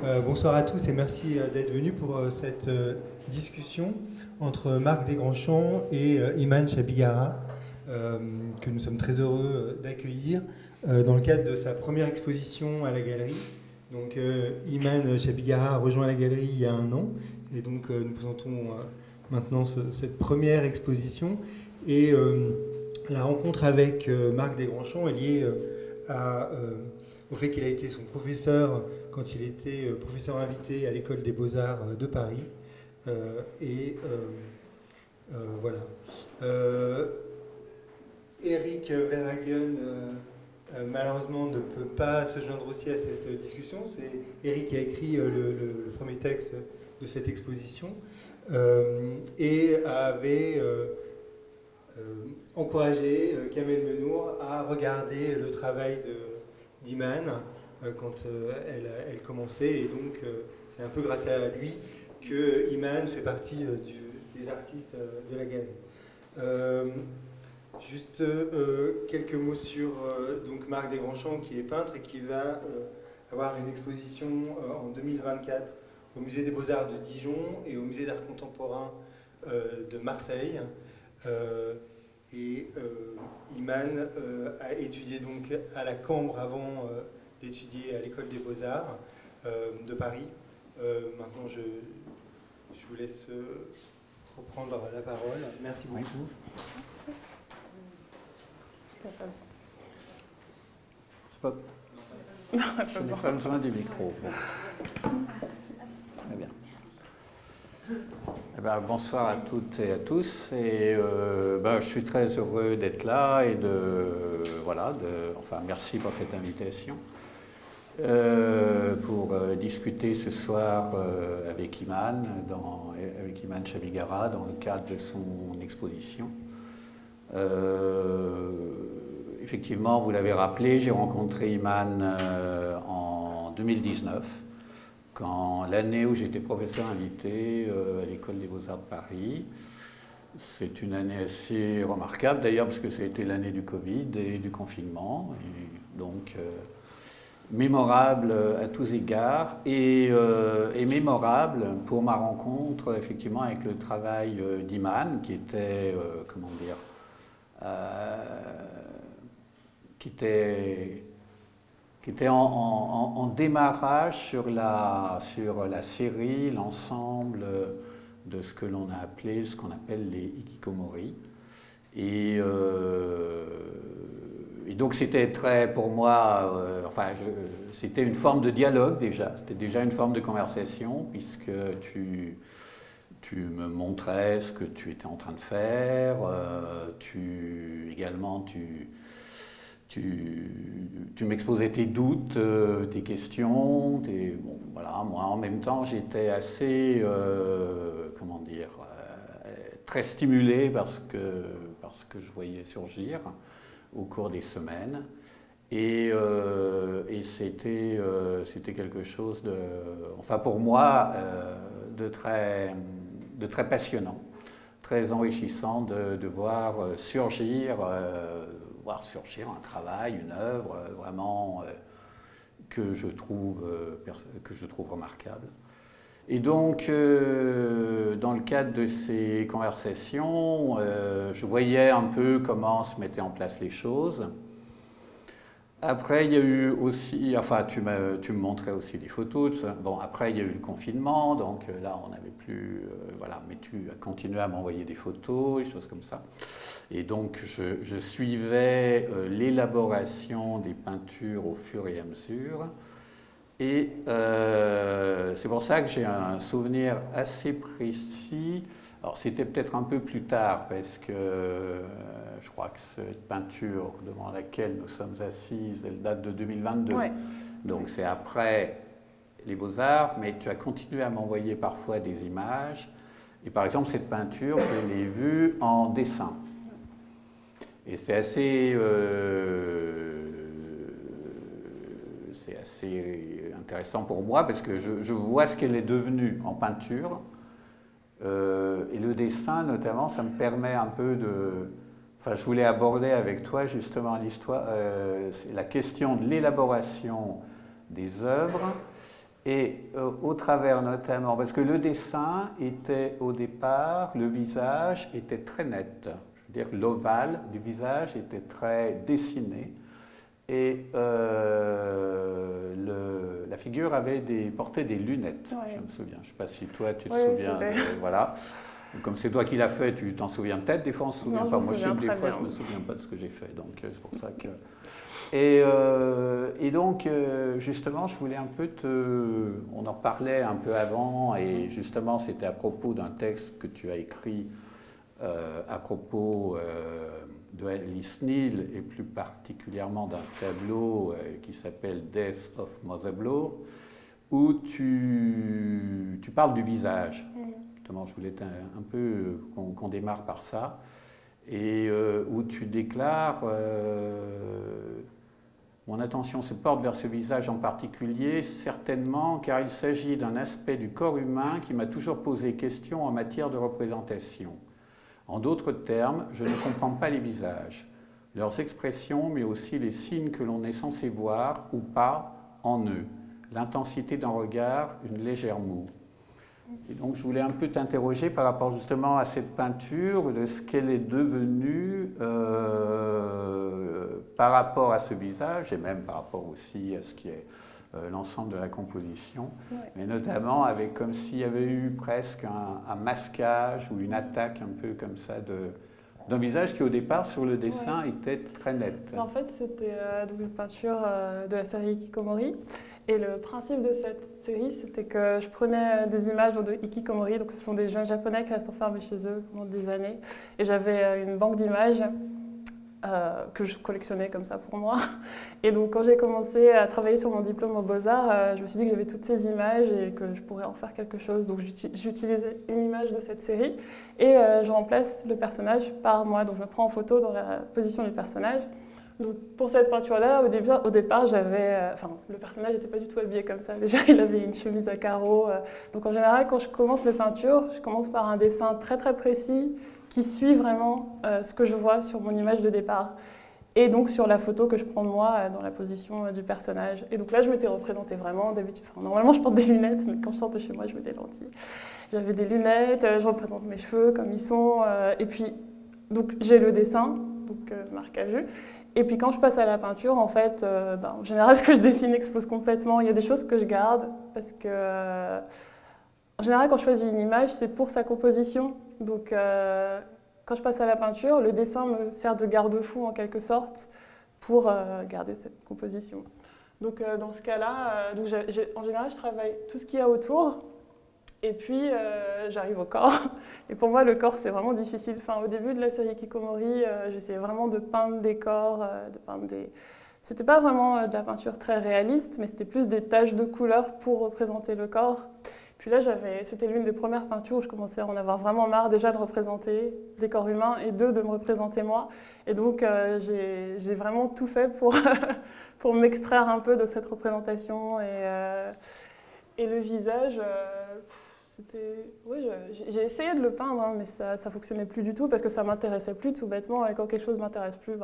Bonsoir à tous et merci d'être venus pour cette discussion entre Marc Desgrandchamps et Iman Chabigara, que nous sommes très heureux d'accueillir dans le cadre de sa première exposition à la galerie. Donc Iman Chabigara a rejoint la galerie il y a 1 an et donc nous présentons maintenant cette première exposition. Et la rencontre avec Marc Desgrandchamps est liée au fait qu'il a été son professeur quand il était professeur invité à l'École des Beaux-Arts de Paris. Voilà. Eric Verhagen, malheureusement, ne peut pas se joindre aussi à cette discussion. C'est Eric qui a écrit le premier texte de cette exposition et avait encouragé Kamel Menour à regarder le travail d'Iman quand elle commençait, et donc c'est un peu grâce à lui que Iman fait partie des artistes de la galerie. Juste quelques mots sur donc Marc Desgrandchamps, qui est peintre et qui va avoir une exposition en 2024 au Musée des Beaux-Arts de Dijon et au Musée d'Art Contemporain de Marseille. Iman a étudié donc à la Cambre avant d'étudier à l'École des Beaux-Arts de Paris. Maintenant, je vous laisse reprendre la parole. Merci beaucoup. Je n'ai pas besoin du micro. Bon. Très bien. Eh ben, bonsoir à toutes et à tous. Et je suis très heureux d'être là et merci pour cette invitation. Pour discuter ce soir avec Iman Chabigara dans le cadre de son exposition. Effectivement, vous l'avez rappelé, j'ai rencontré Iman en 2019, l'année où j'étais professeur invité à l'École des Beaux-Arts de Paris. C'est une année assez remarquable d'ailleurs, parce que ça a été l'année du Covid et du confinement, et donc mémorable à tous égards, et mémorable pour ma rencontre effectivement avec le travail d'Iman, qui était, qui était en démarrage sur la série, l'ensemble de ce que l'on a appelé, ce qu'on appelle les hikikomori. Et donc c'était pour moi, c'était une forme de dialogue déjà, c'était déjà une forme de conversation, puisque tu me montrais ce que tu étais en train de faire, tu m'exposais tes doutes, tes questions, moi en même temps j'étais assez, très stimulé par ce que je voyais surgir au cours des semaines, et c'était quelque chose pour moi, de très passionnant, très enrichissant de voir surgir un travail, une œuvre vraiment que je trouve remarquable. Et donc, dans le cadre de ces conversations, je voyais un peu comment se mettaient en place les choses. Après, il y a eu aussi, tu me montrais aussi des photos. Bon, après, il y a eu le confinement, donc là, on n'avait plus, mais tu as continué à m'envoyer des photos, des choses comme ça. Et donc, je suivais l'élaboration des peintures au fur et à mesure. Et c'est pour ça que j'ai un souvenir assez précis. Alors, c'était peut-être un peu plus tard, parce que je crois que cette peinture devant laquelle nous sommes assises, elle date de 2022. Ouais. Donc, c'est après les Beaux-Arts, mais tu as continué à m'envoyer parfois des images. Et par exemple, cette peinture, je l'ai vue en dessin. Et c'est assez intéressant pour moi, parce que je vois ce qu'elle est devenue en peinture. Et le dessin, notamment, ça me permet un peu de... je voulais aborder avec toi, justement, la question de l'élaboration des œuvres Et au travers notamment, parce que le dessin était au départ, le visage était très net. Je veux dire, l'ovale du visage était très dessiné. Et la figure portait des lunettes, je me souviens. Je ne sais pas si toi tu te souviens. Voilà. Comme c'est toi qui l'as fait, tu t'en souviens peut-être. Des fois, on ne se souvient pas. Moi, je sais que des fois, je ne me souviens pas de ce que j'ai fait. Donc, c'est pour ça que... Et donc, justement, je voulais un peu on en parlait un peu avant, et justement, c'était à propos d'un texte que tu as écrit à propos de Alice Neal, et plus particulièrement d'un tableau qui s'appelle Death of Mother Blow, où tu parles du visage. Justement, je voulais un peu qu'on démarre par ça, et où tu déclares... Mon attention se porte vers ce visage en particulier, certainement car il s'agit d'un aspect du corps humain qui m'a toujours posé question en matière de représentation. En d'autres termes, je ne comprends pas les visages, leurs expressions, mais aussi les signes que l'on est censé voir ou pas en eux, l'intensité d'un regard, une légère moue. Et donc je voulais un peu t'interroger par rapport justement à cette peinture, de ce qu'elle est devenue par rapport à ce visage, et même par rapport aussi à ce qui est l'ensemble de la composition, mais notamment avec comme s'il y avait eu presque un masquage ou une attaque un peu comme ça d'un visage qui au départ sur le dessin était très net. En fait c'était une peinture de la série Hikikomori, et le principe de cette série c'était que je prenais des images de Hikikomori, donc ce sont des jeunes japonais qui restent enfermés chez eux pendant des années, et j'avais une banque d'images que je collectionnais comme ça pour moi. Et donc quand j'ai commencé à travailler sur mon diplôme aux Beaux-Arts, je me suis dit que j'avais toutes ces images et que je pourrais en faire quelque chose. Donc j'utilisais une image de cette série et je remplace le personnage par moi. Donc je me prends en photo dans la position du personnage. Donc pour cette peinture-là, au départ, le personnage n'était pas du tout habillé comme ça. Déjà, il avait une chemise à carreaux. Donc en général, quand je commence mes peintures, je commence par un dessin très très précis qui suit vraiment ce que je vois sur mon image de départ. Et donc sur la photo que je prends de moi dans la position du personnage. Et donc là, je m'étais représentée vraiment d'habitude. Normalement, je porte des lunettes, mais quand je sors de chez moi, je mets des lentilles. J'avais des lunettes, je représente mes cheveux comme ils sont. Et puis, donc j'ai le dessin, donc Marc a vu. Et puis quand je passe à la peinture, en fait, en général, ce que je dessine explose complètement. Il y a des choses que je garde parce que, en général, quand je choisis une image, c'est pour sa composition. Donc, quand je passe à la peinture, le dessin me sert de garde-fou en quelque sorte pour garder cette composition. Donc, dans ce cas-là, en général, je travaille tout ce qu'il y a autour. Et puis, j'arrive au corps. Et pour moi, le corps, c'est vraiment difficile. Au début de la série Hikikomori, j'essayais vraiment de peindre des corps, C'était pas vraiment de la peinture très réaliste, mais c'était plus des taches de couleur pour représenter le corps. Puis là, c'était l'une des premières peintures où je commençais à en avoir vraiment marre, déjà de représenter des corps humains, et de me représenter moi. Et donc, j'ai vraiment tout fait pour m'extraire un peu de cette représentation. Et le visage... j'ai essayé de le peindre, mais ça ne fonctionnait plus du tout parce que ça ne m'intéressait plus tout bêtement. Et quand quelque chose ne m'intéresse plus,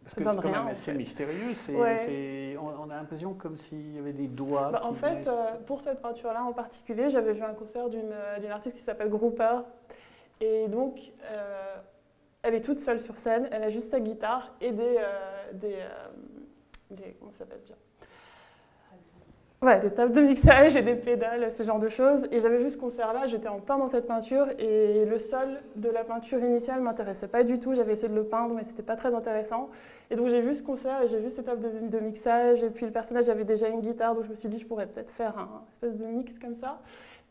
parce que c'est quand même assez mystérieux. On a l'impression comme s'il y avait des doigts. En fait, pour cette peinture-là en particulier, j'avais vu un concert d'une artiste qui s'appelle Grouper. Et donc, elle est toute seule sur scène. Elle a juste sa guitare et comment ça s'appelle déjà ? Des tables de mixage et des pédales, ce genre de choses. Et j'avais vu ce concert-là, j'étais en plein dans cette peinture et le sol de la peinture initiale ne m'intéressait pas du tout. J'avais essayé de le peindre, mais c'était pas très intéressant. Et donc j'ai vu ce concert et j'ai vu ces tables de mixage. Et puis le personnage avait déjà une guitare, donc je me suis dit je pourrais peut-être faire un espèce de mix comme ça.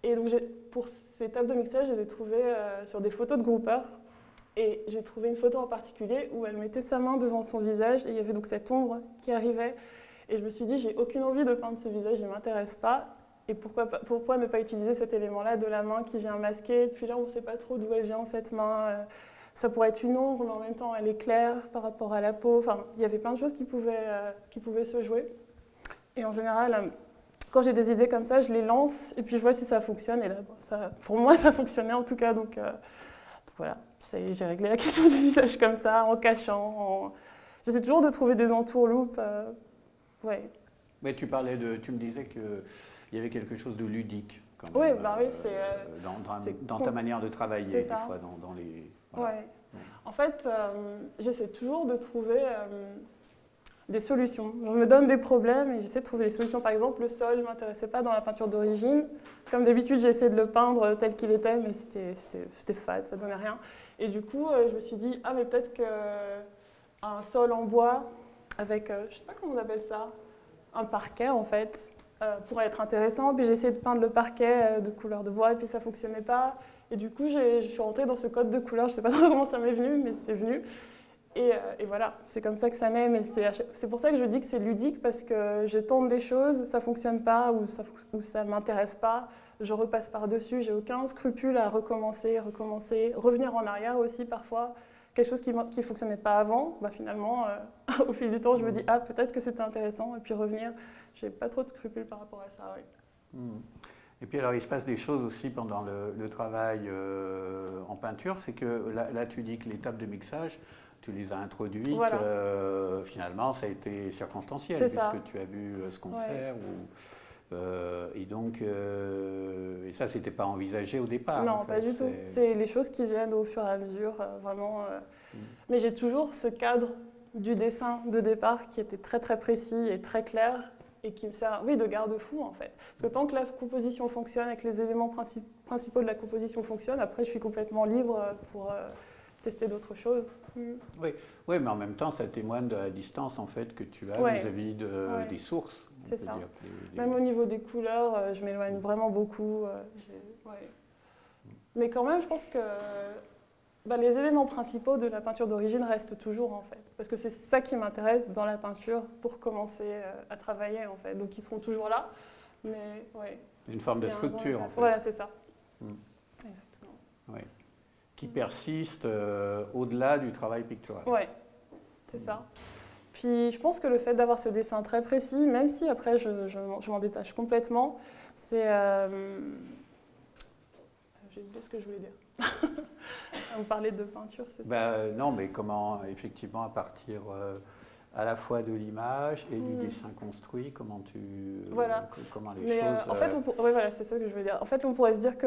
Et donc pour ces tables de mixage, je les ai trouvées sur des photos de groupeurs. Et j'ai trouvé une photo en particulier où elle mettait sa main devant son visage et il y avait donc cette ombre qui arrivait. Et je me suis dit, j'ai aucune envie de peindre ce visage, il ne m'intéresse pas. Et pourquoi ne pas utiliser cet élément-là de la main qui vient masquer? Puis là, on ne sait pas trop d'où elle vient, cette main. Ça pourrait être une ombre, mais en même temps, elle est claire par rapport à la peau. Il y avait plein de choses qui pouvaient se jouer. Et en général, quand j'ai des idées comme ça, je les lance et puis je vois si ça fonctionne. Et là, pour moi, ça fonctionnait en tout cas. Donc voilà, j'ai réglé la question du visage comme ça, en cachant. J'essaie toujours de trouver des entourloupes. Mais tu me disais qu'il y avait quelque chose de ludique quand Oui, même, bah oui, dans ta manière de travailler, des fois, dans les... Voilà. Ouais. En fait, j'essaie toujours de trouver des solutions. Je me donne des problèmes et j'essaie de trouver des solutions. Par exemple, le sol ne m'intéressait pas dans la peinture d'origine. Comme d'habitude, j'ai essayé de le peindre tel qu'il était, mais c'était fade, ça ne donnait rien. Et du coup, je me suis dit, ah mais peut-être qu'un sol en bois avec, je ne sais pas comment on appelle ça, un parquet en fait, pourrait être intéressant. Puis j'ai essayé de peindre le parquet de couleur de bois et puis ça ne fonctionnait pas. Et du coup, je suis rentrée dans ce code de couleur. Je ne sais pas trop comment ça m'est venu, mais c'est venu. Et voilà, c'est comme ça que ça naît. Mais c'est pour ça que je dis que c'est ludique, parce que je tente des choses, ça ne fonctionne pas ou ça ne m'intéresse pas. Je repasse par-dessus, j'ai aucun scrupule à recommencer, revenir en arrière aussi parfois. Quelque chose qui ne fonctionnait pas avant, bah finalement, au fil du temps, je me dis « Ah, peut-être que c'était intéressant », et puis revenir. Je n'ai pas trop de scrupules par rapport à ça, oui. Et puis alors, il se passe des choses aussi pendant le travail en peinture, c'est que là, tu dis que l'étape de mixage, tu les as introduites, voilà. Finalement, ça a été circonstanciel, puisque tu as vu ce concert. Et donc, et ça, c'était pas envisagé au départ. Non, en fait. Pas du tout. C'est les choses qui viennent au fur et à mesure, vraiment. Mais j'ai toujours ce cadre du dessin de départ qui était très très précis et très clair et qui me sert, oui, de garde-fou en fait. Parce que tant que la composition fonctionne, avec les éléments principaux de la composition fonctionnent, après je suis complètement libre pour tester d'autres choses. Oui, mais en même temps, ça témoigne de la distance en fait que tu as vis-à-vis des sources. C'est ça. Même au niveau des couleurs, je m'éloigne vraiment beaucoup. Mais quand même, je pense que les éléments principaux de la peinture d'origine restent toujours en fait. Parce que c'est ça qui m'intéresse dans la peinture pour commencer à travailler en fait. Donc ils seront toujours là. Mais une forme de structure en fait. Voilà, c'est ça. Exactement. Ouais. Qui persiste au-delà du travail pictural. Oui, c'est ça. Puis je pense que le fait d'avoir ce dessin très précis, même si après je m'en détache complètement, c'est... J'ai oublié ce que je voulais dire. On parlait de peinture, c'est ça? Non, mais comment, effectivement, à partir à la fois de l'image et du dessin construit, comment comment les choses... En fait, voilà, c'est ça que je veux dire. En fait, on pourrait se dire que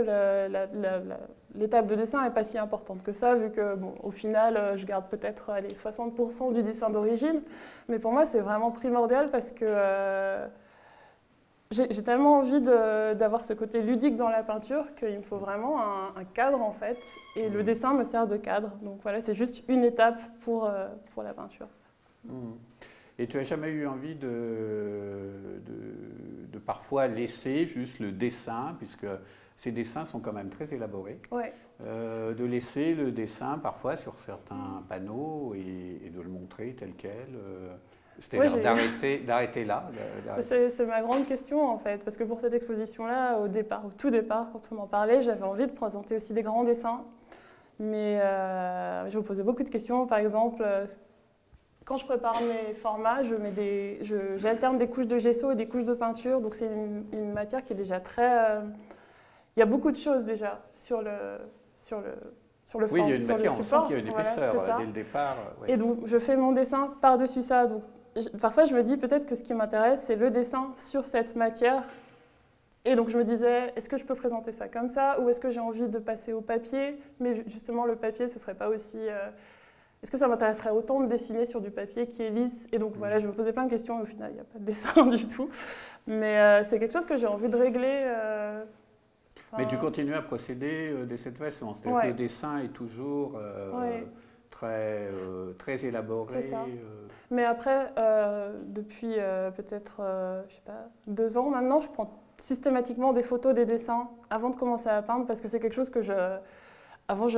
l'étape de dessin n'est pas si importante que ça, vu que, au final, je garde peut-être 60% du dessin d'origine. Mais pour moi, c'est vraiment primordial parce que j'ai tellement envie d'avoir ce côté ludique dans la peinture qu'il me faut vraiment un cadre, en fait. Et le dessin me sert de cadre. Donc voilà, c'est juste une étape pour la peinture. Et tu n'as jamais eu envie de parfois laisser juste le dessin, puisque ces dessins sont quand même très élaborés, de laisser le dessin parfois sur certains panneaux et de le montrer tel quel, c'est-à-dire d'arrêter là. C'est ma grande question en fait, parce que pour cette exposition-là, au tout départ, quand on en parlait, j'avais envie de présenter aussi des grands dessins, mais je me posais beaucoup de questions, par exemple... Quand je prépare mes formats, j'alterne des couches de gesso et des couches de peinture. Donc c'est une matière qui est déjà très... il y a beaucoup de choses déjà sur le support. Oui, il y a une matière, on sent qu'il y a une épaisseur dès le départ. Et donc je fais mon dessin par-dessus ça. Donc, parfois je me dis peut-être que ce qui m'intéresse, c'est le dessin sur cette matière. Et donc je me disais, est-ce que je peux présenter ça comme ça, ou est-ce que j'ai envie de passer au papier? Mais justement, le papier, ce ne serait pas aussi... Est-ce que ça m'intéresserait autant de dessiner sur du papier qui est lisse? Et donc voilà, je me posais plein de questions et au final, il n'y a pas de dessin du tout. Mais c'est quelque chose que j'ai envie de régler. Mais tu continues à procéder de cette façon. C'est-à-dire que le dessin est toujours très élaboré. C'est ça. Mais après, depuis peut-être, je sais pas, 2 ans maintenant, je prends systématiquement des photos des dessins avant de commencer à peindre parce que c'est quelque chose que Avant, je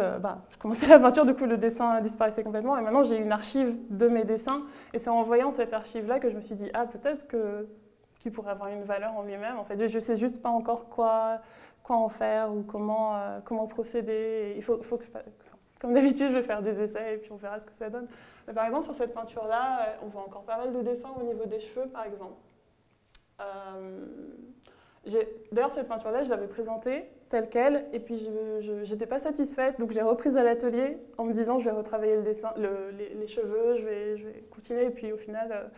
commençais la peinture, du coup, le dessin disparaissait complètement. Et maintenant, j'ai une archive de mes dessins. Et c'est en voyant cette archive-là que je me suis dit, ah, peut-être qu'il pourrait avoir une valeur en lui-même. En fait, je ne sais juste pas encore quoi en faire ou comment procéder. Il faut que comme d'habitude, je vais faire des essais et puis on verra ce que ça donne. Mais par exemple, sur cette peinture-là, on voit encore pas mal de dessins au niveau des cheveux, par exemple. D'ailleurs, cette peinture-là, je l'avais présentée telle qu'elle, et puis je n'étais pas satisfaite, donc je l'ai reprise à l'atelier en me disant je vais retravailler le dessin, les cheveux, je vais continuer, et puis au final,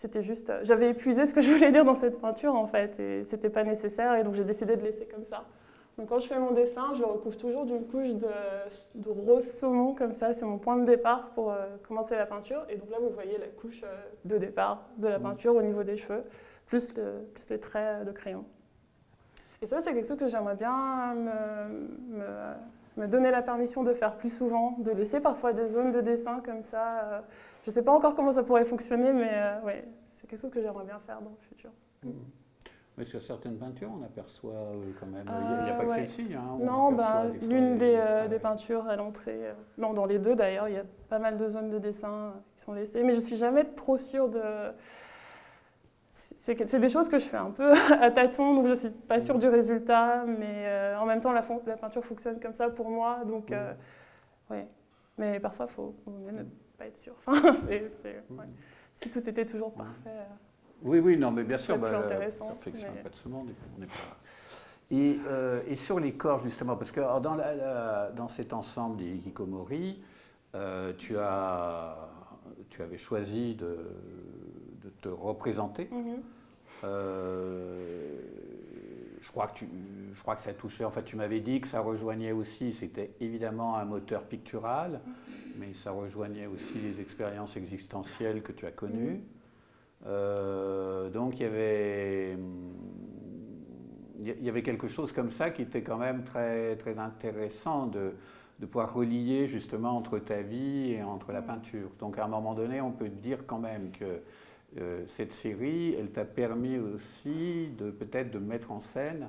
c'était juste, j'avais épuisé ce que je voulais dire dans cette peinture en fait, et c'était pas nécessaire, et donc j'ai décidé de laisser comme ça. Donc quand je fais mon dessin, je le recouvre toujours d'une couche de rose saumon comme ça, c'est mon point de départ pour commencer la peinture. Et donc là, vous voyez la couche de départ de la peinture au niveau des cheveux, plus les traits de crayon. Et ça, c'est quelque chose que j'aimerais bien me donner la permission de faire plus souvent, de laisser parfois des zones de dessin comme ça. Je ne sais pas encore comment ça pourrait fonctionner, mais ouais, c'est quelque chose que j'aimerais bien faire dans le futur. Mais sur certaines peintures, on aperçoit quand même, il n'y a pas que celle-ci. Hein, non, l'une des peintures à l'entrée, non, dans les deux d'ailleurs, il y a pas mal de zones de dessin qui sont laissées, mais je ne suis jamais trop sûre de... C'est des choses que je fais un peu à tâtons, donc je ne suis pas sûre du résultat, mais en même temps, la peinture fonctionne comme ça pour moi, donc ouais. Mais parfois, il faut ne pas être sûr. Enfin, ouais. Si tout était toujours parfait... Oui, non, mais bien sûr, la perfection n'a pas de ce monde, on n'est pas... Et sur les corps, justement, parce que dans cet ensemble des hikikomori, tu avais choisi de te représenter. Je crois que ça touchait, en fait, tu m'avais dit que ça rejoignait aussi, c'était évidemment un moteur pictural, mais ça rejoignait aussi les expériences existentielles que tu as connues. Donc il y avait quelque chose comme ça qui était quand même très, très intéressant de pouvoir relier justement entre ta vie et entre la peinture. Donc à un moment donné, on peut dire quand même que cette série, elle t'a permis aussi peut-être de mettre en scène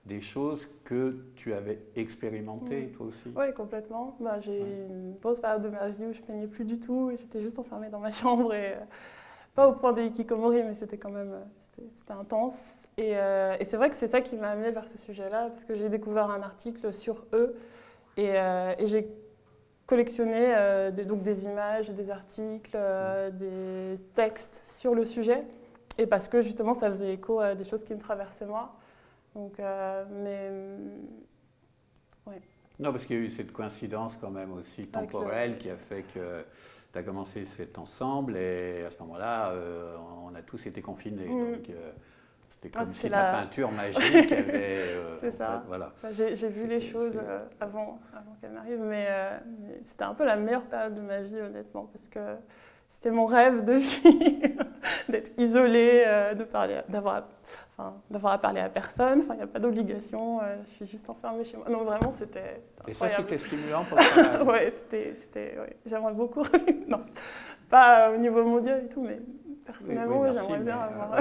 des choses que tu avais expérimentées toi aussi. Oui, complètement. J'ai eu une grosse période de ma vie où je ne peignais plus du tout et j'étais juste enfermée dans ma chambre et... Pas au point des hikikomori, mais c'était quand même c'était intense. Et c'est vrai que c'est ça qui m'a amenée vers ce sujet-là, parce que j'ai découvert un article sur eux et j'ai collectionné donc des images, des articles, des textes sur le sujet. Et parce que justement, ça faisait écho à des choses qui me traversaient moi. Donc, ouais. Non, parce qu'il y a eu cette coïncidence quand même aussi temporelle qui a fait que tu as commencé cet ensemble et à ce moment-là, on a tous été confinés. Donc, c'était comme si la peinture magique avait... c'est ça. Fait, voilà. J'ai vu les choses avant qu'elles n'arrivent, mais c'était un peu la meilleure période de ma vie, honnêtement, parce que c'était mon rêve de vie, d'être isolée, d'avoir à parler à personne. Enfin, il n'y a pas d'obligation, je suis juste enfermée chez moi. Non, vraiment, c'était incroyable. Et ça, c'était stimulant pour toi? Oui, j'aimerais beaucoup revivre. Non, pas au niveau mondial et tout, mais personnellement, j'aimerais bien avoir...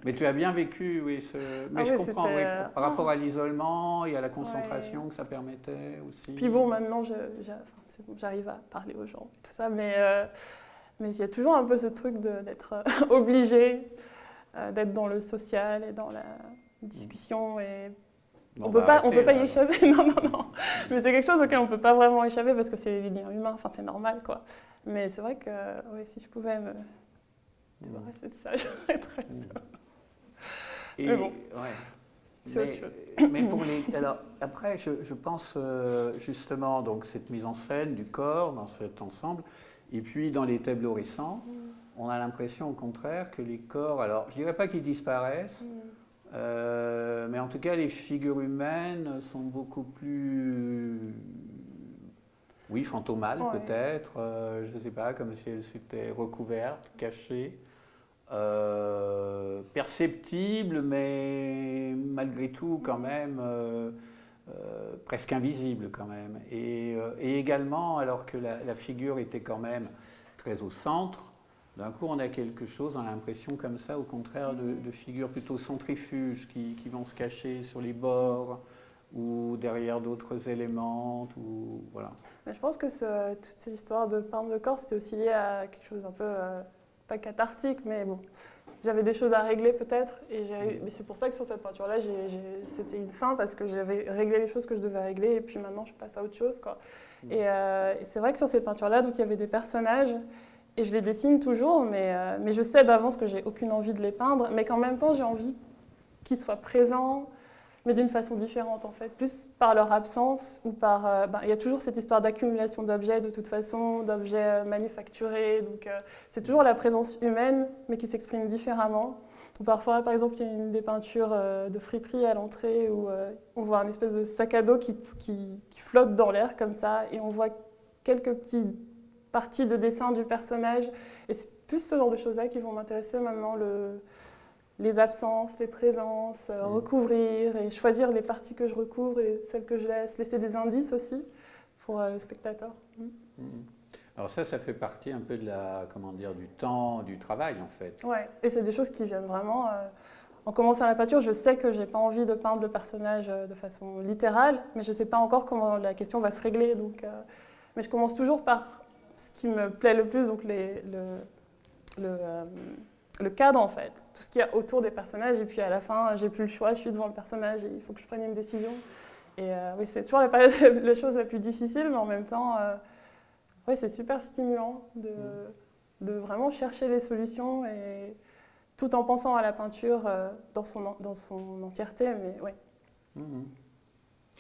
Mais tu as bien vécu, oui. Mais je comprends, oui, par rapport à l'isolement et à la concentration que ça permettait aussi. Puis bon, maintenant, j'arrive à parler aux gens et tout ça, mais il y a toujours un peu ce truc d'être obligé, d'être dans le social et dans la discussion. Et on ne peut pas y échapper, non. Mais c'est quelque chose auquel on ne peut pas vraiment échapper parce que c'est les liens humains, enfin, c'est normal, quoi. Mais c'est vrai que si je pouvais me débarrasser de ça, j'aurais très bien. Mais bon, c'est autre chose. Mais alors, après, je pense justement donc cette mise en scène du corps dans cet ensemble, et puis dans les tableaux récents, on a l'impression au contraire que les corps, alors je ne dirais pas qu'ils disparaissent, mais en tout cas les figures humaines sont beaucoup plus, fantomales peut-être, je ne sais pas, comme si elles s'étaient recouvertes, cachées. Perceptible, mais malgré tout quand même presque invisible quand même. Et également, alors que la figure était quand même très au centre, d'un coup on a quelque chose, on a l'impression comme ça, au contraire, de figures plutôt centrifuges qui vont se cacher sur les bords ou derrière d'autres éléments. Voilà. Mais je pense que toute cette histoire de peindre le corps, c'était aussi lié à quelque chose un peu... pas cathartique, mais bon, j'avais des choses à régler peut-être, mais c'est pour ça que sur cette peinture-là, c'était une fin, parce que j'avais réglé les choses que je devais régler, et puis maintenant je passe à autre chose, quoi. Et c'est vrai que sur cette peinture-là, donc il y avait des personnages, et je les dessine toujours, mais je sais d'avance que j'ai aucune envie de les peindre, mais qu'en même temps j'ai envie qu'ils soient présents, mais d'une façon différente en fait, plus par leur absence ou par... il y a toujours cette histoire d'accumulation d'objets de toute façon, d'objets manufacturés, donc c'est toujours la présence humaine, mais qui s'exprime différemment. Ou parfois, par exemple, il y a une des peintures de friperie à l'entrée où on voit un espèce de sac à dos qui flotte dans l'air comme ça, et on voit quelques petites parties de dessin du personnage, et c'est plus ce genre de choses-là qui vont m'intéresser maintenant, les absences, les présences, recouvrir et choisir les parties que je recouvre et celles que je laisse, laisser des indices aussi pour le spectateur. Alors ça fait partie un peu de du temps, du travail en fait. Ouais, et c'est des choses qui viennent vraiment... en commençant la peinture, je sais que je n'ai pas envie de peindre le personnage de façon littérale, mais je ne sais pas encore comment la question va se régler. Donc, mais je commence toujours par ce qui me plaît le plus, donc le cadre en fait, tout ce qu'il y a autour des personnages, et puis à la fin, j'ai plus le choix, je suis devant le personnage et il faut que je prenne une décision. Et oui, c'est toujours la chose la plus difficile, mais en même temps, oui, c'est super stimulant de vraiment chercher les solutions, et tout en pensant à la peinture dans son entièreté, mais ouais.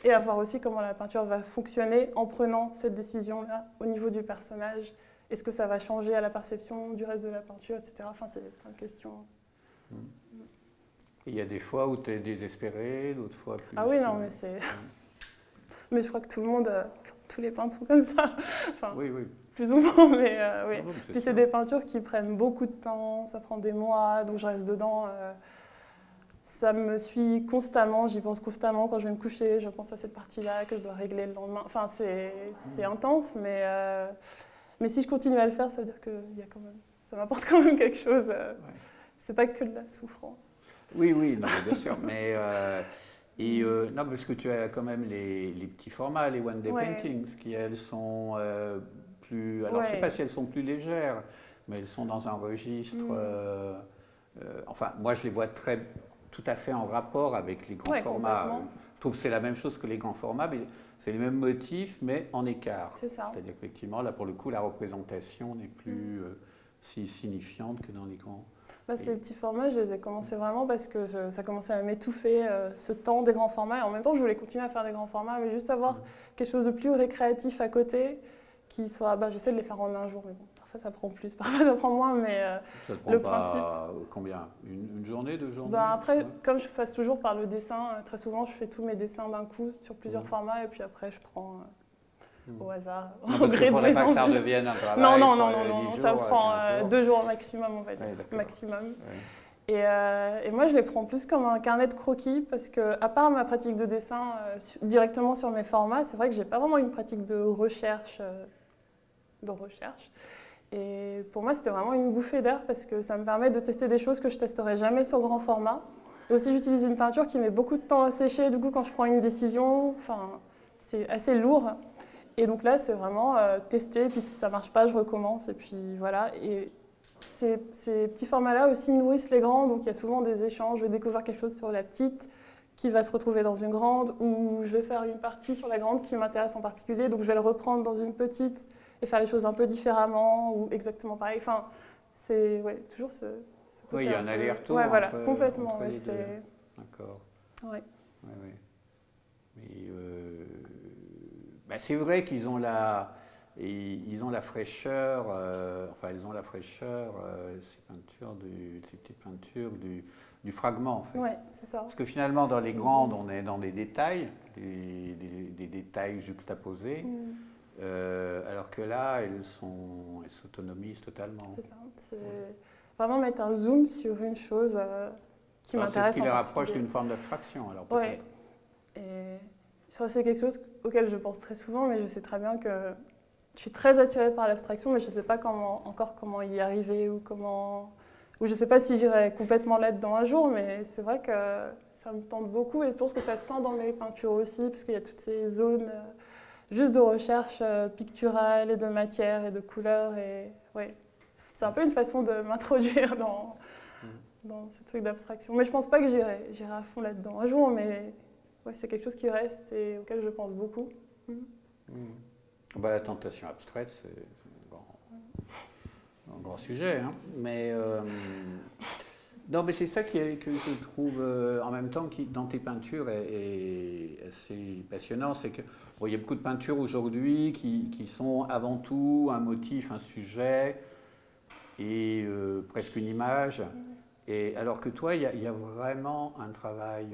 Et à voir aussi comment la peinture va fonctionner en prenant cette décision-là au niveau du personnage. Est-ce que ça va changer à la perception du reste de la peinture, etc. Enfin, c'est plein de questions. Il y a des fois où tu es désespéré, d'autres fois plus... Ah oui, non, mais c'est... mais je crois que tout le monde, tous les peintres sont comme ça. Enfin, oui. Plus ou moins, mais oui. Ah bon, Puis c'est des peintures qui prennent beaucoup de temps, ça prend des mois, donc je reste dedans. Ça me suit constamment, j'y pense constamment quand je vais me coucher, je pense à cette partie-là que je dois régler le lendemain. Enfin, c'est intense, mais si je continue à le faire, ça veut dire que ça m'apporte quand même quelque chose. C'est pas que de la souffrance. Oui, non, bien sûr. Mais non, parce que tu as quand même les petits formats, les one day paintings, qui elles sont plus. Alors, je ne sais pas si elles sont plus légères, mais elles sont dans un registre. Enfin, moi, je les vois tout à fait en rapport avec les grands formats. Je trouve que c'est la même chose que les grands formats, mais c'est les mêmes motifs, mais en écart. C'est ça. C'est-à-dire qu'effectivement, là, pour le coup, la représentation n'est plus si signifiante que dans les grands. Ces petits formats, je les ai commencés vraiment parce que ça commençait à m'étouffer, ce temps des grands formats. Et en même temps, je voulais continuer à faire des grands formats, mais juste avoir quelque chose de plus récréatif à côté, qui soit... j'essaie de les faire en un jour, mais bon, parfois ça prend plus, parfois ça prend moins, mais ça te prend le pas principe... Combien une journée, 2 journées Après, comme je passe toujours par le dessin, très souvent, je fais tous mes dessins d'un coup sur plusieurs formats, et puis après, je prends... au hasard, au gré de mes envies. Que ça redevienne un travail. Non, ça prend 2 jours maximum, on va dire, maximum. Et moi, je les prends plus comme un carnet de croquis, parce que, à part ma pratique de dessin directement sur mes formats, c'est vrai que j'ai pas vraiment une pratique de recherche. Et pour moi, c'était vraiment une bouffée d'air, parce que ça me permet de tester des choses que je testerais jamais sur grand format. Et aussi, j'utilise une peinture qui met beaucoup de temps à sécher, du coup, quand je prends une décision, c'est assez lourd. Et donc là, c'est vraiment tester, et puis si ça ne marche pas, je recommence, et puis voilà. Et ces petits formats-là aussi nourrissent les grands, donc il y a souvent des échanges. Je vais découvrir quelque chose sur la petite qui va se retrouver dans une grande, ou je vais faire une partie sur la grande qui m'intéresse en particulier, donc je vais le reprendre dans une petite et faire les choses un peu différemment, ou exactement pareil. Enfin, c'est toujours ce côté. Oui, il y a un aller-retour. Oui, voilà, complètement. D'accord. Oui. Mais c'est vrai qu'ils ont la fraîcheur, ces petites peintures du fragment en fait. Oui, c'est ça. Parce que finalement dans les grandes, on est dans des détails, des détails juxtaposés, alors que là, elles s'autonomisent totalement. C'est ça. C'est vraiment mettre un zoom sur une chose qui m'intéresse. C'est ce qui les rapproche d'une forme d'abstraction, alors peut-être. Et c'est quelque chose auquel je pense très souvent, mais je sais très bien que je suis très attirée par l'abstraction, mais je ne sais pas comment y arriver, ou je ne sais pas si j'irai complètement là-dedans un jour, mais c'est vrai que ça me tente beaucoup, et je pense que ça se sent dans mes peintures aussi, parce qu'il y a toutes ces zones juste de recherche picturale et de matière et de couleurs. C'est un peu une façon de m'introduire dans ce truc d'abstraction. Mais je ne pense pas que j'irai à fond là-dedans un jour, mais c'est quelque chose qui reste et auquel je pense beaucoup. La tentation abstraite, c'est un grand sujet. Hein. Mais Non, mais c'est ça que je trouve en même temps qui, dans tes peintures est assez passionnant. C'est que bon, il y a beaucoup de peintures aujourd'hui qui sont avant tout un motif, un sujet et presque une image. Et alors que toi, il y a vraiment un travail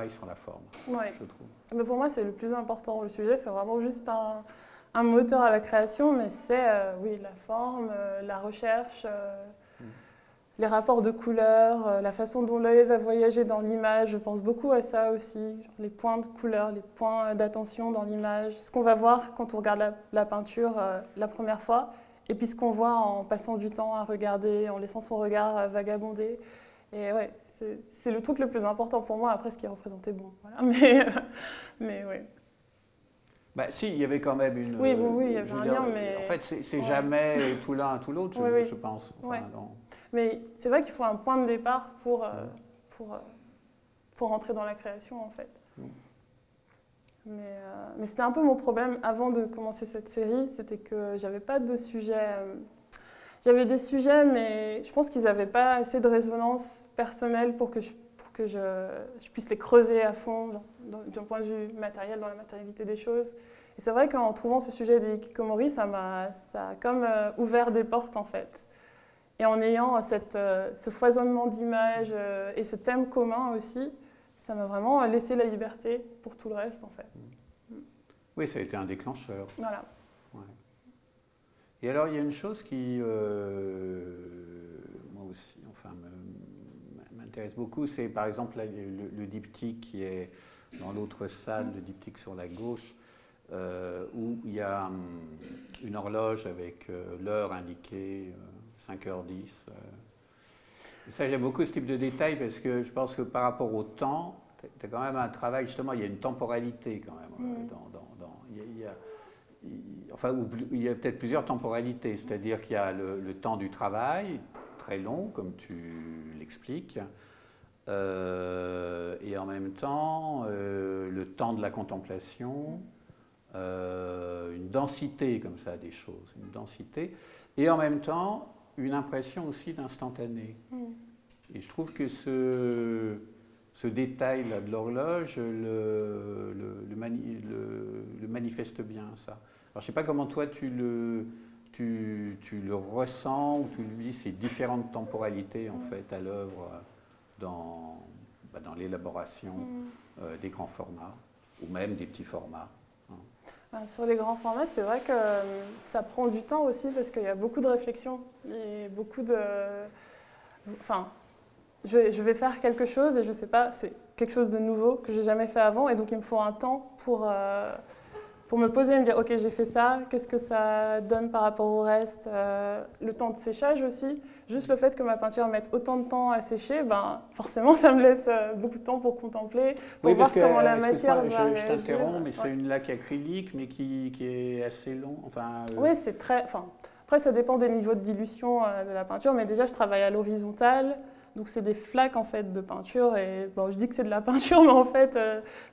sur la forme, Ouais. je trouve. Mais pour moi, c'est le plus important. Le sujet, c'est vraiment juste un moteur à la création, mais c'est oui, la forme, la recherche, les rapports de couleurs, la façon dont l'œil va voyager dans l'image. Je pense beaucoup à ça aussi, genre les points de couleur, les points d'attention dans l'image, ce qu'on va voir quand on regarde la peinture la première fois, et puis ce qu'on voit en passant du temps à regarder, en laissant son regard vagabonder. Et ouais, c'est le truc le plus important pour moi. Après, ce qui est représenté, bon, voilà. Mais ouais. Bah, si, il y avait quand même une. Oui, bon, oui, il y avait un lien, mais. En fait, c'est ouais. jamais tout l'un tout l'autre, Oui. je pense. Enfin, Ouais. non. Mais c'est vrai qu'il faut un point de départ pour rentrer dans la création, en fait. Mais c'était un peu mon problème avant de commencer cette série, c'était que j'avais pas de sujet. J'avais des sujets, mais je pense qu'ils n'avaient pas assez de résonance personnelle pour que je puisse les creuser à fond, d'un point de vue matériel, dans la matérialité des choses. Et c'est vrai qu'en trouvant ce sujet des hikikomori, ça a comme ouvert des portes, en fait. Et en ayant ce foisonnement d'images et ce thème commun aussi, ça m'a vraiment laissé la liberté pour tout le reste, en fait. Oui, ça a été un déclencheur. Voilà. Ouais. Et alors, il y a une chose qui, moi aussi, enfin, m'intéresse beaucoup, c'est par exemple là, le diptyque qui est dans l'autre salle, le diptyque sur la gauche, où il y a une horloge avec l'heure indiquée, 5h10. Ça, j'aime beaucoup ce type de détail parce que je pense que par rapport au temps, tu as quand même un travail, justement, il y a une temporalité quand même. Enfin, il y a peut-être plusieurs temporalités, c'est-à-dire qu'il y a le temps du travail, très long, comme tu l'expliques, et en même temps, le temps de la contemplation, une densité comme ça des choses, une densité, et en même temps, une impression aussi d'instantané. Et je trouve que ce détail-là de l'horloge le manifeste bien, ça. Alors, je ne sais pas comment toi tu le ressens ou tu le vis, ces différentes temporalités en fait à l'œuvre dans l'élaboration des grands formats ou même des petits formats. Sur les grands formats, c'est vrai que ça prend du temps aussi parce qu'il y a beaucoup de réflexion et beaucoup de... Enfin, je vais faire quelque chose et je ne sais pas, c'est quelque chose de nouveau que je n'ai jamais fait avant et donc il me faut un temps pour me poser et me dire ok, j'ai fait ça, qu'est-ce que ça donne par rapport au reste, le temps de séchage aussi. Juste le fait que ma peinture mette autant de temps à sécher, ben, forcément ça me laisse beaucoup de temps pour contempler, pour voir comment la matière va réagir. Je t'interromps, mais c'est une laque acrylique mais qui est assez long. Enfin, Oui, c'est très... Enfin, après, ça dépend des niveaux de dilution de la peinture, mais déjà je travaille à l'horizontale. Donc c'est des flaques en fait de peinture et bon, je dis que c'est de la peinture, mais en fait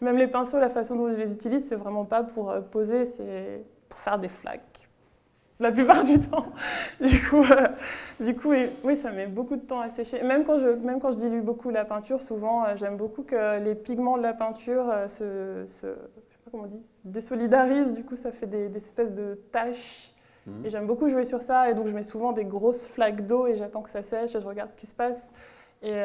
même les pinceaux, la façon dont je les utilise, c'est vraiment pas pour poser, c'est pour faire des flaques la plupart du temps. Du coup, oui, ça met beaucoup de temps à sécher. Même quand je dilue beaucoup la peinture, souvent j'aime beaucoup que les pigments de la peinture je sais pas comment on dit, se désolidarisent. Du coup, ça fait des espèces de taches. Et j'aime beaucoup jouer sur ça, et donc je mets souvent des grosses flaques d'eau et j'attends que ça sèche et je regarde ce qui se passe. Et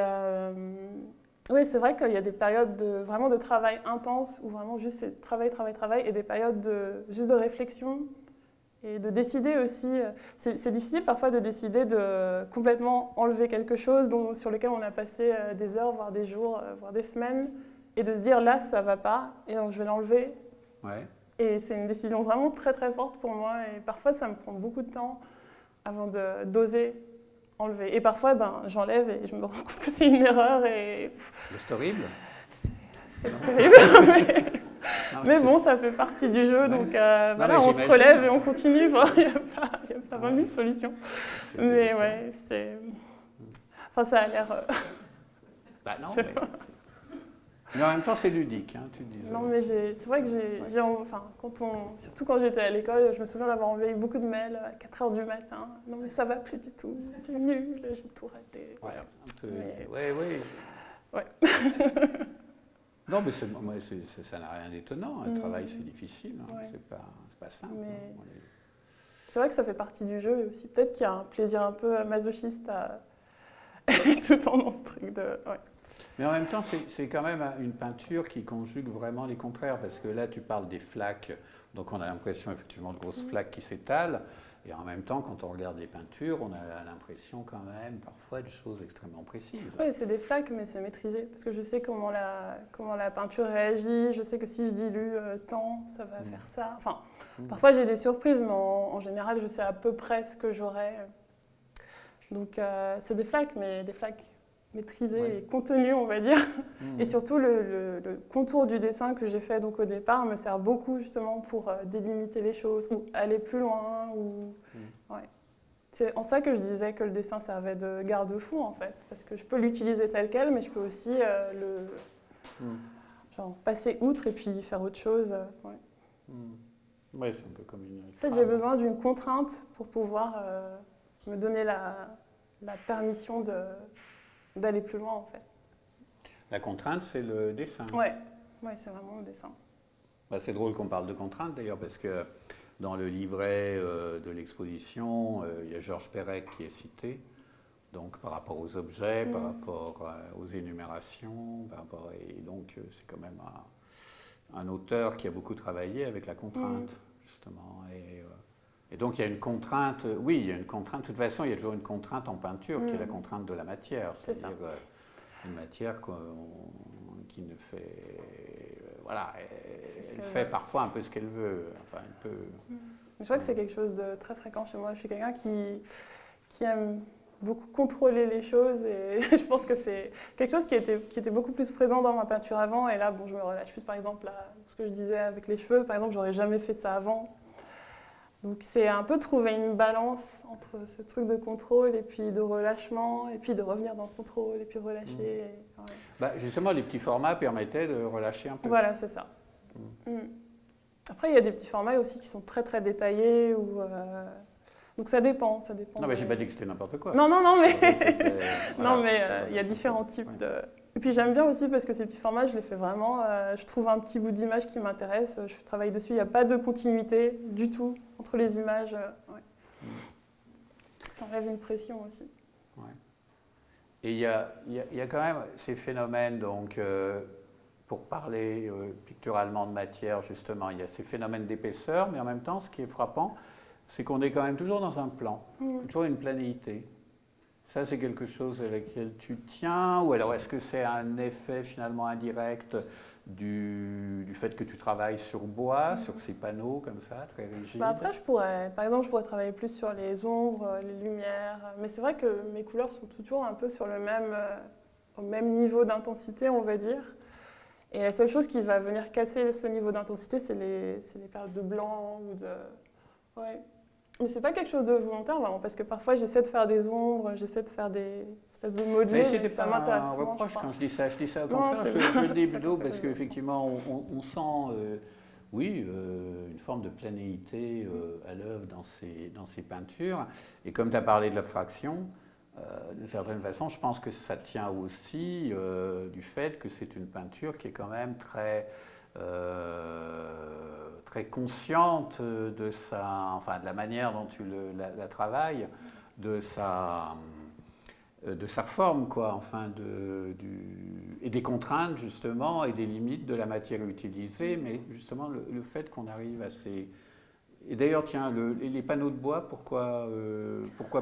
oui, c'est vrai qu'il y a des périodes vraiment de travail intense où vraiment juste c'est travail, et des périodes juste de réflexion et de décider aussi. C'est difficile parfois de décider de complètement enlever quelque chose sur lequel on a passé des heures, voire des jours, voire des semaines, et de se dire là ça va pas et donc je vais l'enlever. Ouais. Et c'est une décision vraiment très très forte pour moi et parfois ça me prend beaucoup de temps avant d'oser enlever. Et parfois j'enlève et je me rends compte que c'est une erreur et... C'est horrible. C'est terrible, mais bon, ça fait partie du jeu, donc voilà, on se relève et on continue, il n'y a pas vraiment de solution. Mais ouais, c'est... Enfin ça a l'air... Bah non, mais... Mais en même temps, c'est ludique, hein, tu disais. Non, mais c'est vrai que enfin, surtout quand j'étais à l'école, je me souviens d'avoir envoyé beaucoup de mails à 4 h du matin. Non, mais ça va plus du tout, c'est nul, j'ai tout raté. Ouais, un peu. Mais... Ouais. Non, mais ça n'a rien d'étonnant. Un travail, c'est difficile. Hein. Ouais. C'est pas simple. Mais... Hein. C'est vrai que ça fait partie du jeu aussi. Peut-être qu'il y a un plaisir un peu masochiste à tout le temps dans ce truc de... Ouais. Mais en même temps, c'est quand même une peinture qui conjugue vraiment les contraires, parce que là, tu parles des flaques, donc on a l'impression effectivement de grosses flaques qui s'étalent, et en même temps, quand on regarde les peintures, on a l'impression quand même parfois de choses extrêmement précises. Oui, c'est des flaques, mais c'est maîtrisé, parce que je sais comment la peinture réagit, je sais que si je dilue tant, ça va faire ça. Enfin, parfois j'ai des surprises, mais en général, je sais à peu près ce que j'aurai. Donc c'est des flaques, mais des flaques maîtrisées et contenues, on va dire. Et surtout, le contour du dessin que j'ai fait donc, au départ me sert beaucoup justement pour délimiter les choses ou aller plus loin. Ouais. C'est en ça que je disais que le dessin servait de garde-fou, en fait. Parce que je peux l'utiliser tel quel, mais je peux aussi genre, passer outre et puis faire autre chose. Oui, c'est un peu comme une... En fait, j'ai besoin d'une contrainte pour pouvoir me donner la permission d'aller plus loin, en fait. La contrainte, c'est le dessin. Ouais, c'est vraiment le dessin. Bah, c'est drôle qu'on parle de contrainte, d'ailleurs, parce que dans le livret de l'exposition, il y a Georges Perec qui est cité, donc par rapport aux objets, par rapport aux énumérations, et donc c'est quand même un auteur qui a beaucoup travaillé avec la contrainte, justement. Et donc il y a une contrainte, oui, il y a une contrainte, de toute façon il y a toujours une contrainte en peinture qui est la contrainte de la matière, c'est-à-dire une matière qui ne fait, voilà, elle fait parfois un peu ce qu'elle veut, enfin elle peut... Je crois que c'est quelque chose de très fréquent chez moi, je suis quelqu'un qui aime beaucoup contrôler les choses et je pense que c'est quelque chose qui était beaucoup plus présent dans ma peinture avant et là, bon, je me relâche plus, par exemple, là, ce que je disais avec les cheveux, par exemple, j'aurais jamais fait ça avant. Donc c'est un peu trouver une balance entre ce truc de contrôle et puis de relâchement, et puis de revenir dans le contrôle, et puis relâcher. Bah, justement, les petits formats permettaient de relâcher un peu. Voilà, c'est ça. Après, il y a des petits formats aussi qui sont très très détaillés. Donc ça dépend. Non, mais j'ai pas dit que c'était n'importe quoi. Non, mais il y a différents types de... Et puis j'aime bien aussi parce que ces petits formats, je les fais vraiment, je trouve un petit bout d'image qui m'intéresse, je travaille dessus, il n'y a pas de continuité du tout entre les images. Ça enlève une pression aussi. Et il y a quand même ces phénomènes, donc, pour parler picturalement de matière, justement, il y a ces phénomènes d'épaisseur, mais en même temps, ce qui est frappant, c'est qu'on est quand même toujours dans un plan, toujours une planéité. Ça, c'est quelque chose à laquelle tu tiens, ou alors est-ce que c'est un effet finalement indirect du fait que tu travailles sur bois, sur ces panneaux comme ça, très rigides? Après, par exemple, je pourrais travailler plus sur les ombres, les lumières, mais c'est vrai que mes couleurs sont toujours un peu sur au même niveau d'intensité, on va dire. Et la seule chose qui va venir casser ce niveau d'intensité, c'est les périodes de blanc ou de... Ouais. Mais c'est pas quelque chose de volontaire, vraiment, parce que parfois j'essaie de faire des ombres, j'essaie de faire des espèces de modelés, mais ça m'intéresse. Un reproche quand je dis ça au contraire, je le dis plutôt parce qu'effectivement on sent, une forme de planéité à l'œuvre dans ces peintures. Et comme tu as parlé de l'abstraction, d'une certaine façon, je pense que ça tient aussi du fait que c'est une peinture qui est quand même très consciente de la manière dont tu la travailles, de sa forme, quoi, et des contraintes, justement, et des limites de la matière utilisée, mais justement le fait qu'on arrive à ces... Et d'ailleurs, tiens, les panneaux de bois, pourquoi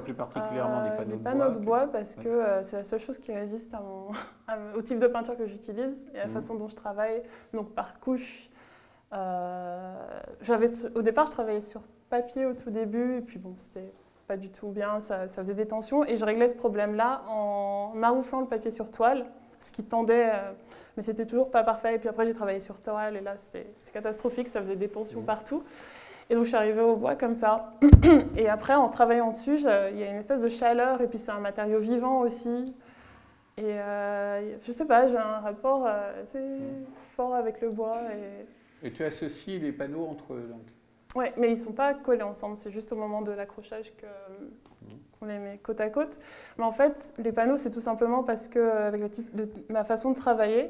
plus particulièrement des panneaux de bois? Les panneaux de bois, parce que c'est la seule chose qui résiste au type de peinture que j'utilise et à la façon dont je travaille, donc par couche. Au départ, je travaillais sur papier au tout début, et puis bon, c'était pas du tout bien, ça faisait des tensions, et je réglais ce problème-là en marouflant le papier sur toile, ce qui tendait, mais c'était toujours pas parfait, et puis après j'ai travaillé sur toile, et là c'était catastrophique, ça faisait des tensions partout. Et donc je suis arrivée au bois comme ça. Et après, en travaillant dessus, il y a une espèce de chaleur, et puis c'est un matériau vivant aussi. Et je sais pas, j'ai un rapport assez fort avec le bois. Et tu associes les panneaux entre eux, donc? Oui, mais ils ne sont pas collés ensemble, c'est juste au moment de l'accrochage qu'on les met côte à côte. Mais en fait, les panneaux, c'est tout simplement parce que, avec ma façon de travailler,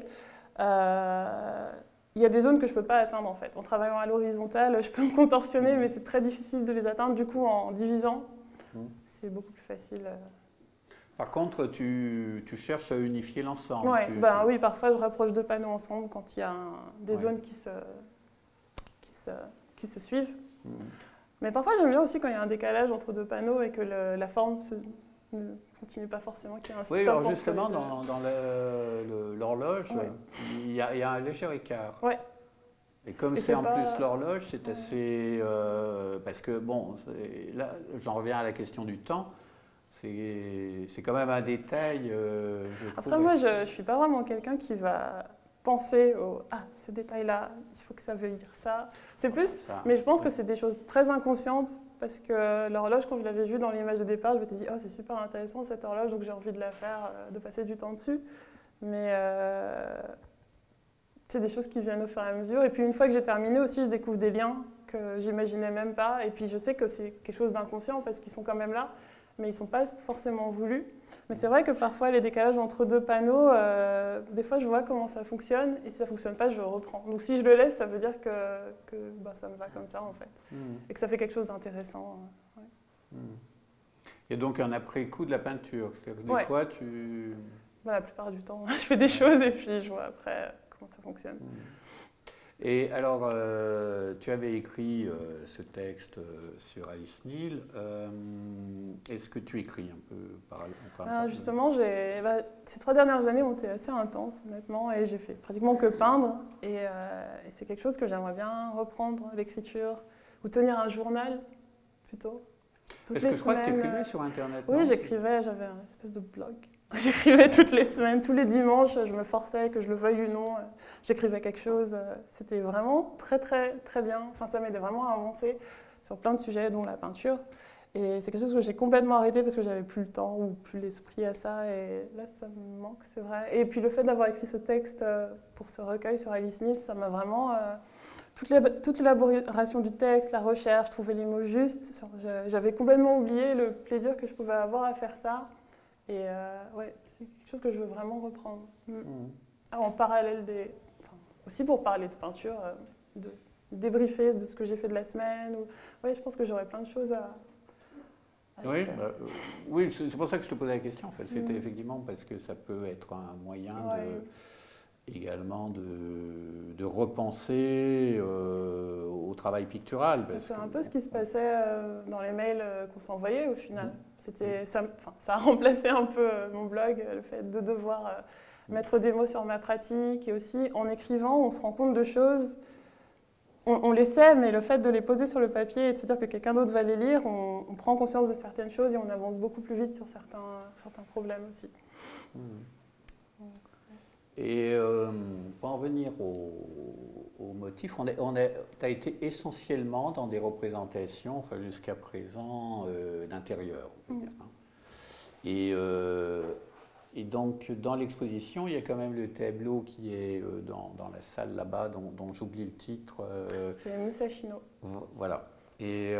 il y a des zones que je ne peux pas atteindre en fait. En travaillant à l'horizontale, je peux me contorsionner, mais c'est très difficile de les atteindre. Du coup, en divisant, c'est beaucoup plus facile. Par contre, tu cherches à unifier l'ensemble. Ouais, oui, parfois je rapproche deux panneaux ensemble quand il y a des zones qui se suivent. Mais parfois j'aime bien aussi quand il y a un décalage entre deux panneaux et que la forme ne continue pas forcément, qu'il y a un stop. Oui, alors justement, dans l'horloge, il y a un léger écart. Ouais. Et comme c'est en plus l'horloge, c'est assez... parce que, bon, là, j'en reviens à la question du temps. C'est quand même un détail. Après, moi, je ne suis pas vraiment quelqu'un qui va penser ce détail-là, il faut que ça veuille dire ça. C'est plus, mais je pense que c'est des choses très inconscientes parce que l'horloge, quand je l'avais vue dans l'image de départ, je me suis dit, oh, c'est super intéressant cette horloge, donc j'ai envie de la faire, de passer du temps dessus. Mais c'est des choses qui viennent au fur et à mesure. Et puis une fois que j'ai terminé aussi, je découvre des liens que j'imaginais même pas. Et puis je sais que c'est quelque chose d'inconscient parce qu'ils sont quand même là, mais ils ne sont pas forcément voulus. Mais c'est vrai que parfois, les décalages entre deux panneaux, des fois, je vois comment ça fonctionne, et si ça ne fonctionne pas, je reprends. Donc si je le laisse, ça veut dire que ça me va comme ça, en fait, et que ça fait quelque chose d'intéressant. Ouais. Il y a donc un après-coup de la peinture, c'est-à-dire que des fois, tu... La plupart du temps, je fais des choses, et puis je vois après comment ça fonctionne. Et alors, tu avais écrit ce texte sur Alice Neal. Est-ce que tu écris un peu justement, ces 3 dernières années ont été assez intenses, honnêtement, et j'ai fait pratiquement que peindre. Et c'est quelque chose que j'aimerais bien reprendre, l'écriture, ou tenir un journal, plutôt. Est-ce que je crois que tu écrivais sur Internet? Oui, j'écrivais, j'avais un espèce de blog. J'écrivais toutes les semaines, tous les dimanches, je me forçais, que je le veuille ou non, j'écrivais quelque chose. C'était vraiment très, très, très bien. Enfin, ça m'aidait vraiment à avancer sur plein de sujets, dont la peinture. Et c'est quelque chose que j'ai complètement arrêté parce que j'avais plus le temps ou plus l'esprit à ça. Et là, ça me manque, c'est vrai. Et puis le fait d'avoir écrit ce texte pour ce recueil sur Alice Neal, ça m'a vraiment... toute l'élaboration du texte, la recherche, trouver les mots justes. J'avais complètement oublié le plaisir que je pouvais avoir à faire ça. Et c'est quelque chose que je veux vraiment reprendre. En parallèle aussi pour parler de peinture, de débriefer de ce que j'ai fait de la semaine. Je pense que j'aurais plein de choses à faire. Oui, c'est pour ça que je te posais la question. En fait, c'était effectivement parce que ça peut être un moyen également de repenser au travail pictural. C'est un peu ce qui se passait dans les mails qu'on s'envoyait au final. Ça a remplacé un peu mon blog, le fait de devoir mettre des mots sur ma pratique. Et aussi, en écrivant, on se rend compte de choses, on les sait, mais le fait de les poser sur le papier et de se dire que quelqu'un d'autre va les lire, on prend conscience de certaines choses et on avance beaucoup plus vite sur certains problèmes aussi. Et pour en venir au motif, tu as été essentiellement dans des représentations, enfin jusqu'à présent, d'intérieur. Et donc, dans l'exposition, il y a quand même le tableau qui est dans la salle là-bas, dont j'oublie le titre. C'est Musashino. Voilà. Et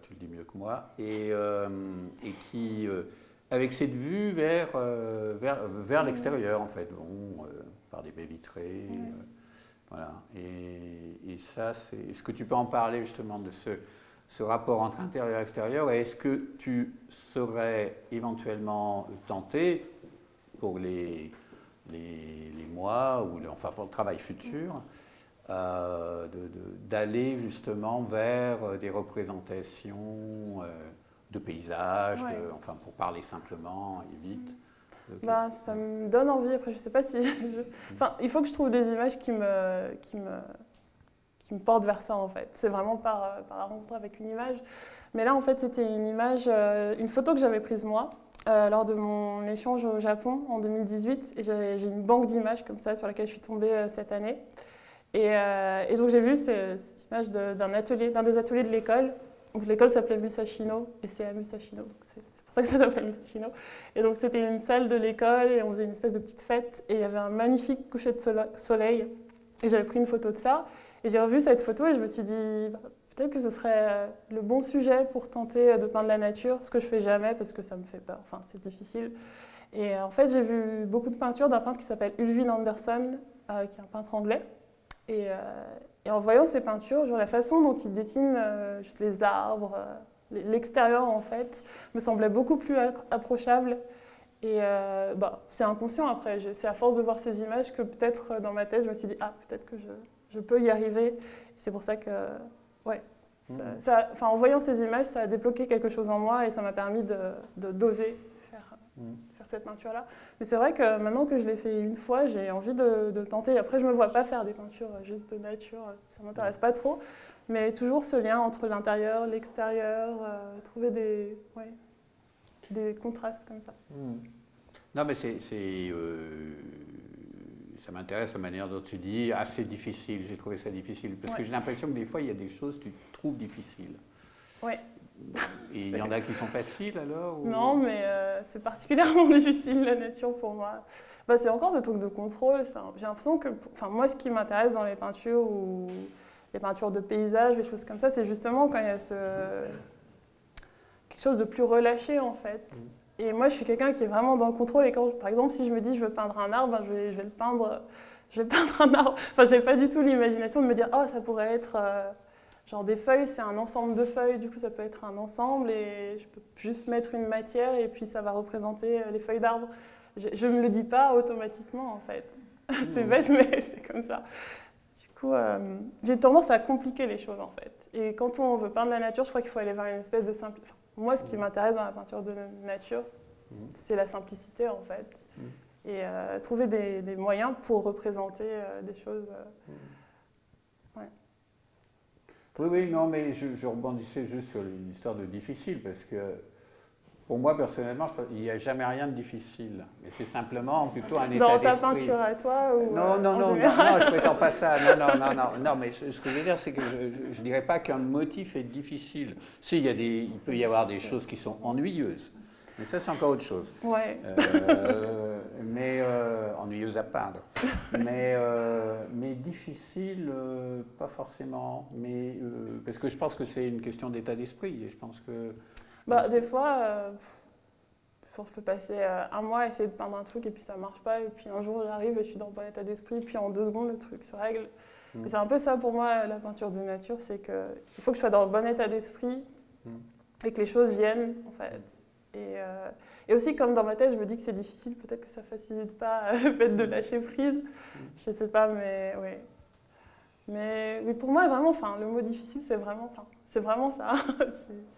tu le dis mieux que moi. Et qui... avec cette vue vers l'extérieur, en fait, par des baies vitrées. Voilà. Et ça, est-ce que tu peux en parler justement de ce rapport entre intérieur et extérieur? Et est-ce que tu serais éventuellement tenté pour les mois, enfin pour le travail futur, d'aller justement vers des représentations de paysages, enfin pour parler simplement et vite? Ça me donne envie. Après, je ne sais pas si... Enfin, il faut que je trouve des images qui me portent vers ça, en fait. C'est vraiment par la rencontre avec une image. Mais là, en fait, c'était une image, une photo que j'avais prise moi, lors de mon échange au Japon en 2018. Et j'ai une banque d'images comme ça sur laquelle je suis tombée cette année. Et donc, j'ai vu cette image d'un des ateliers de l'école. Donc l'école s'appelait Musashino et c'est à Musashino. C'est pour pour ça que ça s'appelle Musashino. Et donc c'était une salle de l'école et on faisait une espèce de petite fête et il y avait un magnifique coucher de soleil et j'avais pris une photo de ça et j'ai revu cette photo et je me suis dit bah, peut-être que ce serait le bon sujet pour tenter de peindre la nature, ce que je fais jamais parce que ça me fait peur, enfin c'est difficile. Et en fait j'ai vu beaucoup de peintures d'un peintre qui s'appelle Ulvin Anderson, qui est un peintre anglais. Et en voyant ces peintures, genre la façon dont il dessine juste les arbres, l'extérieur en fait, me semblait beaucoup plus approchable. Et bah, c'est inconscient après, c'est à force de voir ces images que peut-être dans ma tête je me suis dit ah peut-être que je peux y arriver. C'est pour ça que ouais, en voyant ces images ça a débloqué quelque chose en moi et ça m'a permis d'oser faire cette peinture-là. Mais c'est vrai que maintenant que je l'ai fait une fois, j'ai envie de le tenter. Après, je ne me vois pas faire des peintures juste de nature, ça ne m'intéresse pas trop. Mais toujours ce lien entre l'intérieur, l'extérieur, trouver des contrastes comme ça. Non, mais ça m'intéresse la manière dont tu dis « assez difficile ». J'ai trouvé ça difficile. Parce que j'ai l'impression que des fois, il y a des choses que tu trouves difficiles. Oui. Et il y en a qui sont faciles alors ou... Non, mais c'est particulièrement difficile la nature pour moi. Bah, c'est encore ce truc de contrôle. J'ai l'impression que, moi, ce qui m'intéresse dans les peintures ou les peintures de paysages, les choses comme ça, c'est justement quand il y a quelque chose de plus relâché en fait. Et moi, je suis quelqu'un qui est vraiment dans le contrôle. Et quand, par exemple, si je me dis je veux peindre un arbre, ben, je vais le peindre. Je vais peindre un arbre. Enfin, j'ai pas du tout l'imagination de me dire oh ça pourrait être genre des feuilles, c'est un ensemble de feuilles, du coup ça peut être un ensemble et je peux juste mettre une matière et puis ça va représenter les feuilles d'arbre. Je ne me le dis pas automatiquement en fait. C'est bête mais c'est comme ça. Du coup, j'ai tendance à compliquer les choses en fait. Et quand on veut peindre la nature, je crois qu'il faut aller vers une espèce de simplicité. Moi, ce qui m'intéresse dans la peinture de nature, c'est la simplicité en fait. Et trouver des moyens pour représenter des choses. Ouais. Oui, non, mais je rebondissais juste sur l'histoire de difficile, parce que pour moi, personnellement, il n'y a jamais rien de difficile. Mais c'est simplement plutôt un état d'esprit. Dans ta peinture à toi ou non, je prétends pas ça. Non, mais ce que je veux dire, c'est que je ne dirais pas qu'un motif est difficile. Si, il peut y avoir des choses qui sont ennuyeuses. Mais ça, c'est encore autre chose. Ouais. Ennuyeuse à peindre. Mais difficile, pas forcément. Mais, parce que je pense que c'est une question d'état d'esprit. Et je pense que... des fois, je peux passer un mois à essayer de peindre un truc et puis ça ne marche pas. Et puis un jour, j'arrive et je suis dans le bon état d'esprit. Puis en 2 secondes, le truc se règle. Et c'est un peu ça pour moi, la peinture de nature. C'est qu'il faut que je sois dans le bon état d'esprit et que les choses viennent, en fait. Et aussi, comme dans ma tête, je me dis que c'est difficile, peut-être que ça ne facilite pas le fait de lâcher prise. Je ne sais pas, mais oui. Mais oui, pour moi, vraiment, le mot difficile, c'est vraiment ça.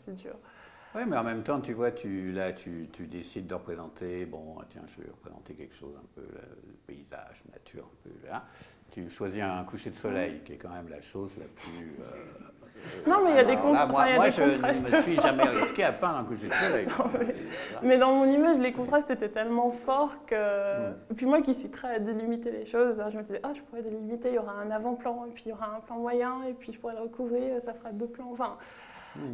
C'est dur. Oui, mais en même temps, tu vois, tu décides de représenter, bon, tiens, je vais représenter quelque chose un peu, le paysage, nature, un peu là. Tu choisis un coucher de soleil, qui est quand même la chose la plus... non, mais il y a des contrastes. Moi, je ne me suis jamais risqué à peindre un coucher de soleil. Mais dans mon image, les contrastes étaient tellement forts que... Et puis moi qui suis très à délimiter les choses, je me disais, je pourrais délimiter, il y aura un avant-plan, et puis il y aura un plan moyen, et puis je pourrais le recouvrir, ça fera 2 plans. Enfin,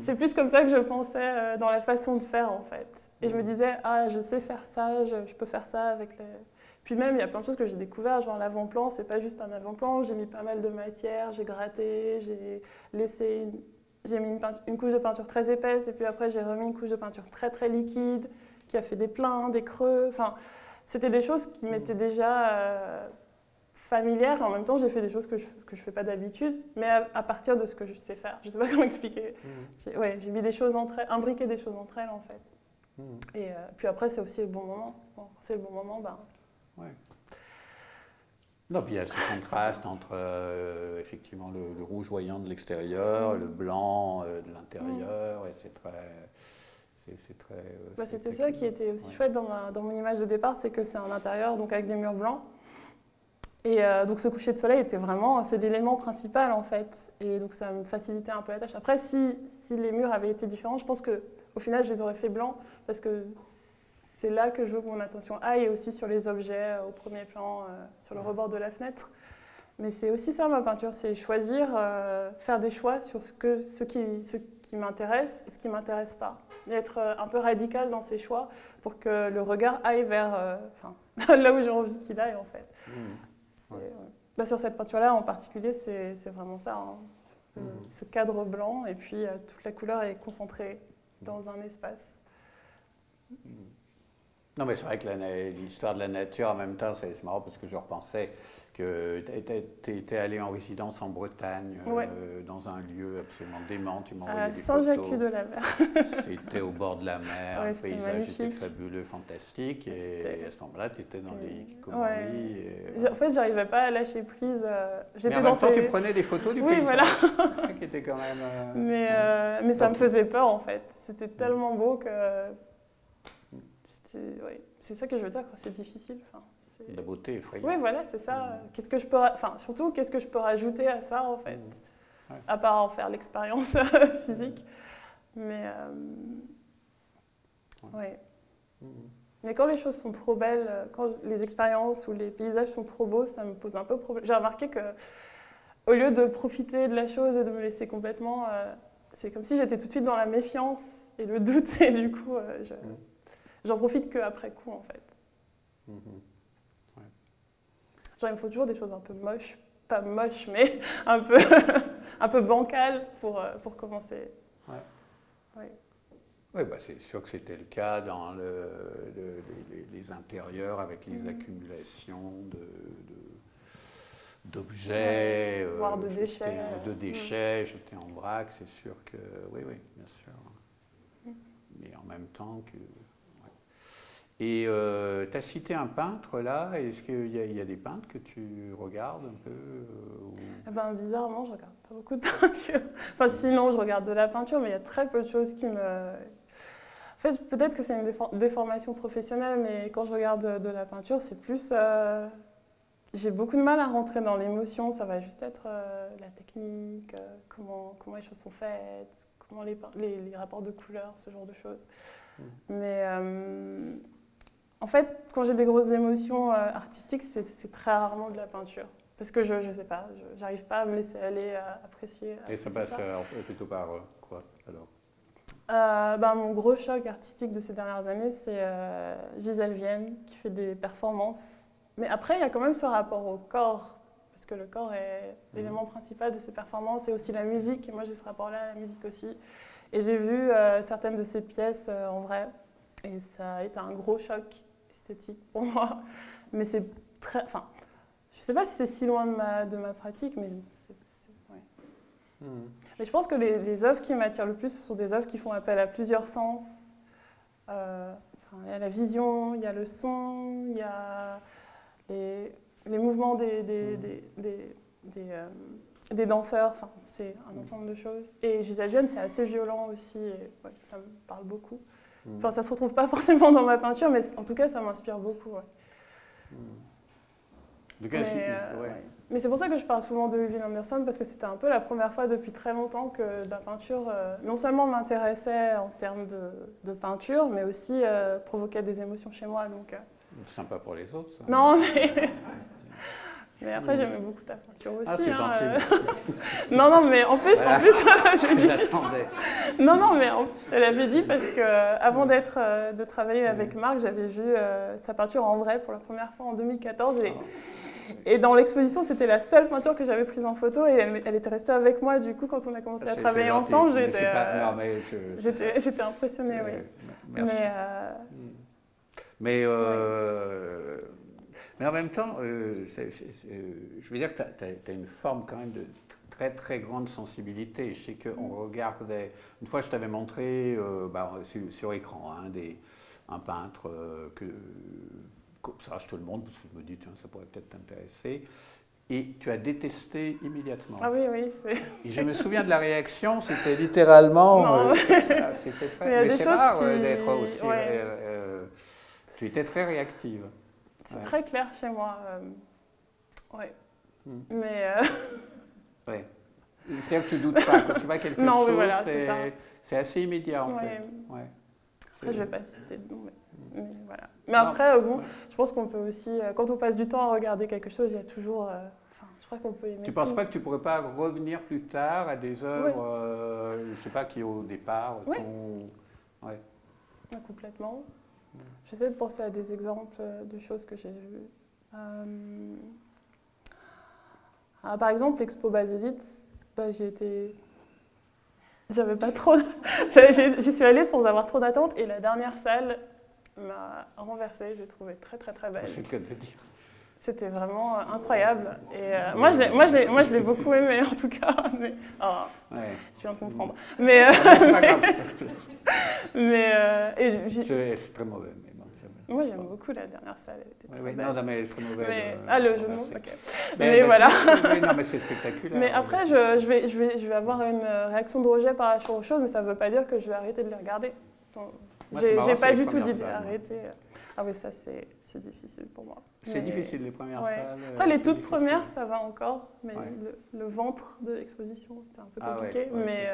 c'est plus comme ça que je pensais dans la façon de faire, en fait. Et je me disais, je sais faire ça, je peux faire ça avec les... Puis même, il y a plein de choses que j'ai découvert, genre l'avant-plan, c'est pas juste un avant-plan, j'ai mis pas mal de matière, j'ai gratté, j'ai mis une couche de peinture très épaisse, et puis après j'ai remis une couche de peinture très très liquide, qui a fait des pleins, des creux, enfin, c'était des choses qui m'étaient déjà familières, et en même temps j'ai fait des choses que je fais pas d'habitude, mais à partir de ce que je sais faire, je sais pas comment expliquer. J'ai mis des choses entre elles, imbriqué des choses entre elles en fait. Et puis après c'est aussi le bon moment, c'est le bon moment, Ouais. Non, puis il y a ce contraste entre effectivement le rougeoyant de l'extérieur, le blanc de l'intérieur, et c'est très... c'était ça qui était aussi chouette dans mon image de départ, c'est que c'est un intérieur donc avec des murs blancs. Et donc ce coucher de soleil était vraiment, c'est l'élément principal en fait. Et donc ça me facilitait un peu la tâche. Après, si les murs avaient été différents, je pense qu'au final je les aurais fait blancs, parce que c'est là que je veux que mon attention aille, et aussi sur les objets au premier plan, sur le rebord de la fenêtre. Mais c'est aussi ça ma peinture, c'est choisir, faire des choix sur ce qui m'intéresse et ce qui ne m'intéresse pas. et être un peu radical dans ses choix pour que le regard aille vers là où j'ai envie qu'il aille en fait. Bah, sur cette peinture-là en particulier, c'est vraiment ça. Hein. Ce cadre blanc et puis toute la couleur est concentrée dans un espace. Non, mais c'est vrai que l'histoire de la nature, en même temps, c'est marrant parce que je repensais que tu étais allé en résidence en Bretagne, dans un lieu absolument dément. Tu m'as envoyé des photos. Saint-Jacques-de-la-Mer. C'était au bord de la mer, le paysage était fabuleux, fantastique. Et à ce moment-là, tu étais dans les hikikomori. En fait, j'arrivais pas à lâcher prise. Mais en même temps, tu prenais des photos du paysage. Voilà. C'est ça qui était quand même... Mais ça me faisait peur, en fait. C'était tellement beau que... C'est ça que je veux dire, c'est difficile. La beauté effrayante. Oui, voilà, c'est ça. Qu'est-ce que je peux, surtout, qu'est-ce que je peux rajouter à ça, en fait, à part en faire l'expérience physique. Mais, Mais quand les choses sont trop belles, quand les expériences ou les paysages sont trop beaux, ça me pose un peu problème. J'ai remarqué que, au lieu de profiter de la chose et de me laisser complètement, c'est comme si j'étais tout de suite dans la méfiance et le doute, et du coup, j'en profite qu'après coup, en fait. Genre, il me faut toujours des choses un peu moches, pas moches, mais un peu bancales pour commencer. Oui, bah c'est sûr que c'était le cas dans les intérieurs avec les accumulations d'objets, voire de déchets. Jetés en vrac, c'est sûr que... Oui, bien sûr. Mais en même temps que... Et tu as cité un peintre là, est-ce qu'il y a des peintres que tu regardes un peu Bizarrement, je regarde pas beaucoup de peinture. Enfin, sinon, je regarde de la peinture, mais il y a très peu de choses qui me... En fait, peut-être que c'est une déformation professionnelle, mais quand je regarde de la peinture, c'est plus... J'ai beaucoup de mal à rentrer dans l'émotion, ça va juste être la technique, comment les choses sont faites, comment les rapports de couleurs, ce genre de choses. Mais... En fait, quand j'ai des grosses émotions artistiques, c'est très rarement de la peinture. Parce que je sais pas, j'arrive pas à me laisser aller, à apprécier. Et ça passe plutôt par quoi alors Mon gros choc artistique de ces dernières années, c'est Gisèle Vienne qui fait des performances. Mais après, il y a quand même ce rapport au corps, parce que le corps est l'élément principal de ces performances, et aussi la musique. Et moi, j'ai ce rapport-là à la musique aussi. Et j'ai vu certaines de ces pièces en vrai, et ça a été un gros choc esthétique pour moi, mais c'est très... Enfin, je ne sais pas si c'est si loin de ma pratique, mais Mais je pense que les œuvres qui m'attirent le plus, ce sont des œuvres qui font appel à plusieurs sens. Il y a la vision, il y a le son, il y a les mouvements des danseurs, enfin, c'est un ensemble de choses. Et Gisèle Vienne, c'est assez violent aussi, et ça me parle beaucoup. Enfin, ça ne se retrouve pas forcément dans ma peinture, mais en tout cas, ça m'inspire beaucoup. Mais c'est pour ça que je parle souvent de Ulvin Anderson, parce que c'était un peu la première fois depuis très longtemps que la peinture, non seulement m'intéressait en termes de peinture, mais aussi provoquait des émotions chez moi. Donc, sympa pour les autres, ça. Non, mais après, j'aimais beaucoup ta peinture aussi. Ah, c'est gentil. Non, mais en plus, J'attendais. Non, mais je te l'avais dit parce que avant de travailler avec Marc, j'avais vu sa peinture en vrai pour la première fois en 2014. Et dans l'exposition, c'était la seule peinture que j'avais prise en photo, et elle était restée avec moi. Du coup, quand on a commencé à travailler ensemble, j'étais impressionnée. Merci. Mais en même temps, je veux dire que tu as une forme quand même de très très grande sensibilité. Je sais qu'on regardait, une fois je t'avais montré sur écran un peintre que ça je te le montre parce que je me dis tiens ça pourrait peut-être t'intéresser. Et tu as détesté immédiatement. Ah oui. Et je me souviens de la réaction, c'était littéralement... c'était très... Mais c'est rare d'être aussi... tu étais très réactive. C'est très clair chez moi. Mais... Oui. C'est-à-dire que tu ne doutes pas. Quand tu vois quelque chose, c'est assez immédiat en fait. Après, je ne vais pas citer de nom, mais voilà. Mais après, je pense qu'on peut aussi... Quand on passe du temps à regarder quelque chose, il y a toujours... je crois qu'on peut aimer. Tu ne penses pas que tu ne pourrais pas revenir plus tard à des œuvres, je ne sais pas, qui au départ Ouais. Complètement. J'essaie de penser à des exemples de choses que j'ai vues. Par exemple, l'Expo Baselitz, j'avais pas trop... J'y suis allée sans avoir trop d'attentes et la dernière salle m'a renversée. Je l'ai trouvée très très très belle. C'est le cas de le dire. C'était vraiment incroyable. Et moi, je l'ai beaucoup aimé en tout cas. Mais, je viens de comprendre. Mais, c'est très mauvais. Mais bon, moi, j'aime beaucoup la dernière salle. Elle était très belle. Non, mais c'est très mauvais. Le jeu de mots, ok. Mais voilà. Non, mais c'est spectaculaire. Mais après, je vais avoir une réaction de rejet par rapport aux choses, mais ça ne veut pas dire que je vais arrêter de les regarder. J'ai pas du tout dit d'arrêter. Ah oui, ça c'est difficile pour moi. C'est difficile les premières salles. Après les toutes premières, ça va encore, mais le ventre de l'exposition était un peu compliqué. Mais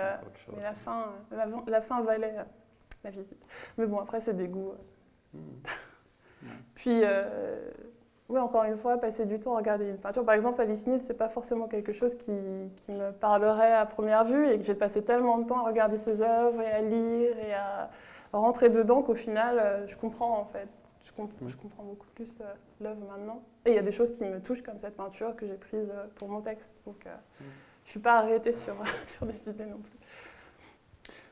la fin valait la visite. Mais bon, après c'est des goûts. Puis, encore une fois, passer du temps à regarder une peinture. Par exemple, Alice Neel, c'est pas forcément quelque chose qui me parlerait à première vue et que j'ai passé tellement de temps à regarder ses œuvres et à lire et à rentrer dedans qu'au final, je comprends en fait. Je comprends beaucoup plus l'œuvre maintenant. Et il y a des choses qui me touchent comme cette peinture que j'ai prise pour mon texte. Donc je ne suis pas arrêtée sur des idées non plus.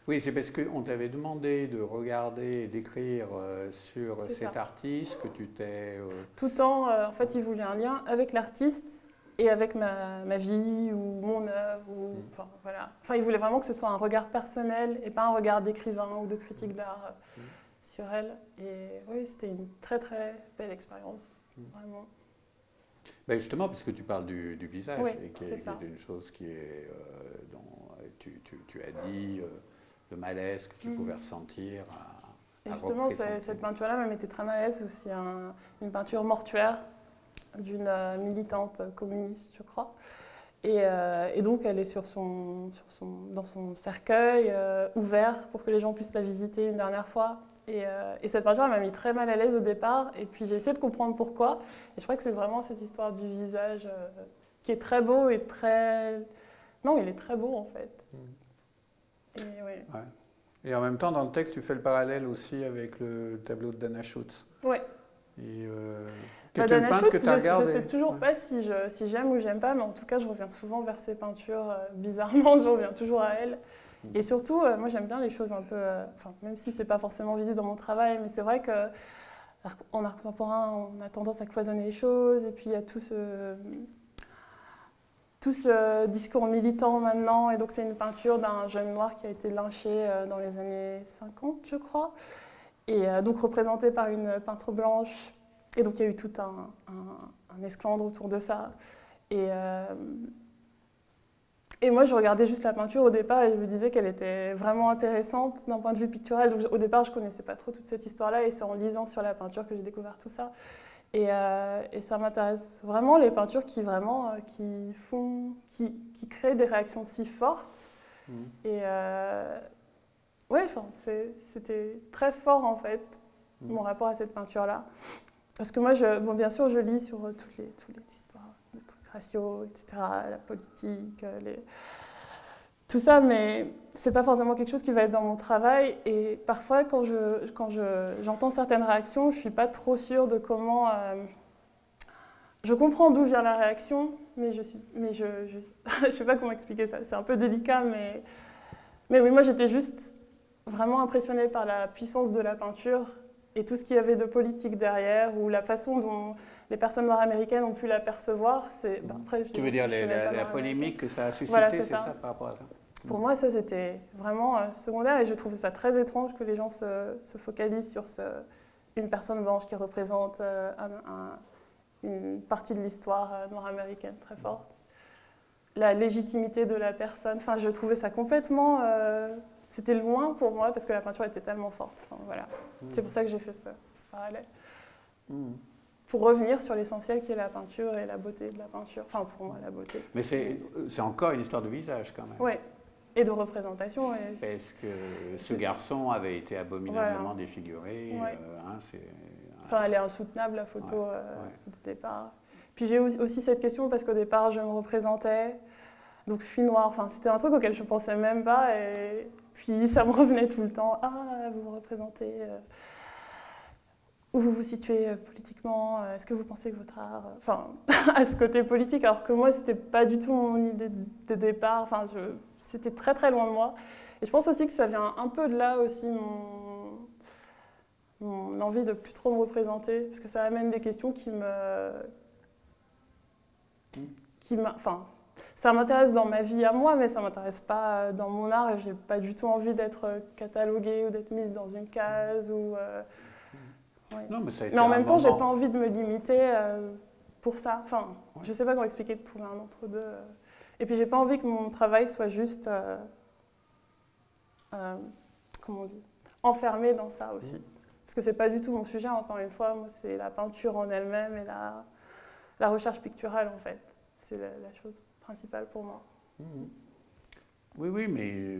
Oui, c'est parce qu'on t'avait demandé de regarder et d'écrire sur cet artiste que tu t'es... Tout le temps, en fait, il voulait un lien avec l'artiste et avec ma vie ou mon œuvre. Enfin, voilà. Enfin, il voulait vraiment que ce soit un regard personnel et pas un regard d'écrivain ou de critique d'art. Sur elle. Et oui, c'était une très très belle expérience, vraiment. Ben justement, puisque tu parles du visage, et qui est une chose qui est, dont tu as dit, le malaise que tu pouvais ressentir. Et justement, cette peinture-là m'a mis très mal à l'aise, parce que c'est une peinture mortuaire d'une militante communiste, je crois. Et donc, elle est dans son cercueil ouvert pour que les gens puissent la visiter une dernière fois. Et cette peinture m'a mis très mal à l'aise au départ, et puis j'ai essayé de comprendre pourquoi. Et je crois que c'est vraiment cette histoire du visage qui est très beau et très... Non, il est très beau en fait. Et en même temps, dans le texte, tu fais le parallèle aussi avec le tableau de Dana Schutz. Oui. Dana Schutz, je ne sais toujours pas si j'aime ou j'aime pas, mais en tout cas, je reviens souvent vers ses peintures. Bizarrement, je reviens toujours à elle. Et surtout, moi j'aime bien les choses un peu, même si c'est pas forcément visible dans mon travail, mais c'est vrai qu'en art contemporain, on a tendance à cloisonner les choses, et puis il y a tout ce discours militant maintenant, et donc c'est une peinture d'un jeune noir qui a été lynché dans les années 50, je crois, et donc représenté par une peintre blanche, et donc il y a eu tout un esclandre autour de ça. Et moi, je regardais juste la peinture au départ et je me disais qu'elle était vraiment intéressante d'un point de vue pictural. Donc, au départ, je ne connaissais pas trop toute cette histoire-là et c'est en lisant sur la peinture que j'ai découvert tout ça. Et ça m'intéresse vraiment, les peintures qui créent des réactions si fortes. Et c'était très fort en fait, mon rapport à cette peinture-là. Parce que moi, bien sûr, je lis sur toutes les histoires de trucs raciaux, etc., la politique, tout ça, mais c'est pas forcément quelque chose qui va être dans mon travail. Et parfois, quand j'entends certaines réactions, je suis pas trop sûre de comment... Je comprends d'où vient la réaction, mais je sais pas comment expliquer ça. C'est un peu délicat, mais oui, moi, j'étais juste vraiment impressionnée par la puissance de la peinture et tout ce qu'il y avait de politique derrière, ou la façon dont les personnes noires américaines ont pu la percevoir. Tu veux dire la polémique que ça a suscité, voilà, c'est ça par rapport à ça? Pour moi, ça, c'était vraiment secondaire, et je trouvais ça très étrange que les gens se focalisent sur une personne blanche qui représente une partie de l'histoire noire américaine très forte. La légitimité de la personne, je trouvais ça complètement... C'était loin pour moi parce que la peinture était tellement forte. Voilà. C'est pour ça que j'ai fait ce parallèle. Pour revenir sur l'essentiel qui est la peinture et la beauté de la peinture. Enfin, pour moi, la beauté. Mais c'est encore une histoire de visage quand même. Oui, et de représentation. Est-ce que ce garçon avait été abominablement défiguré? Elle est insoutenable, la photo du départ. Puis j'ai aussi cette question parce qu'au départ, je me représentais. Donc je suis noire. C'était un truc auquel je ne pensais même pas. Puis ça me revenait tout le temps, ah, vous vous représentez, où vous vous situez politiquement, est-ce que vous pensez que votre art... Enfin, à ce côté politique, alors que moi, c'était pas du tout mon idée de départ, enfin, c'était très très loin de moi. Et je pense aussi que ça vient un peu de là aussi, mon envie de plus trop me représenter, parce que ça amène des questions enfin, ça m'intéresse dans ma vie à moi, mais ça m'intéresse pas dans mon art, et j'ai pas du tout envie d'être cataloguée ou d'être mise dans une case, ou... Ouais. Non, mais en même temps, j'ai pas envie de me limiter pour ça. Enfin, ouais. Je sais pas comment expliquer, de trouver un entre-deux. Et puis, j'ai pas envie que mon travail soit juste, comment on dit, enfermé dans ça aussi. Parce que c'est pas du tout mon sujet, encore une fois. Moi, c'est la peinture en elle-même et la recherche picturale, en fait. C'est la chose principale pour moi. Oui, oui, mais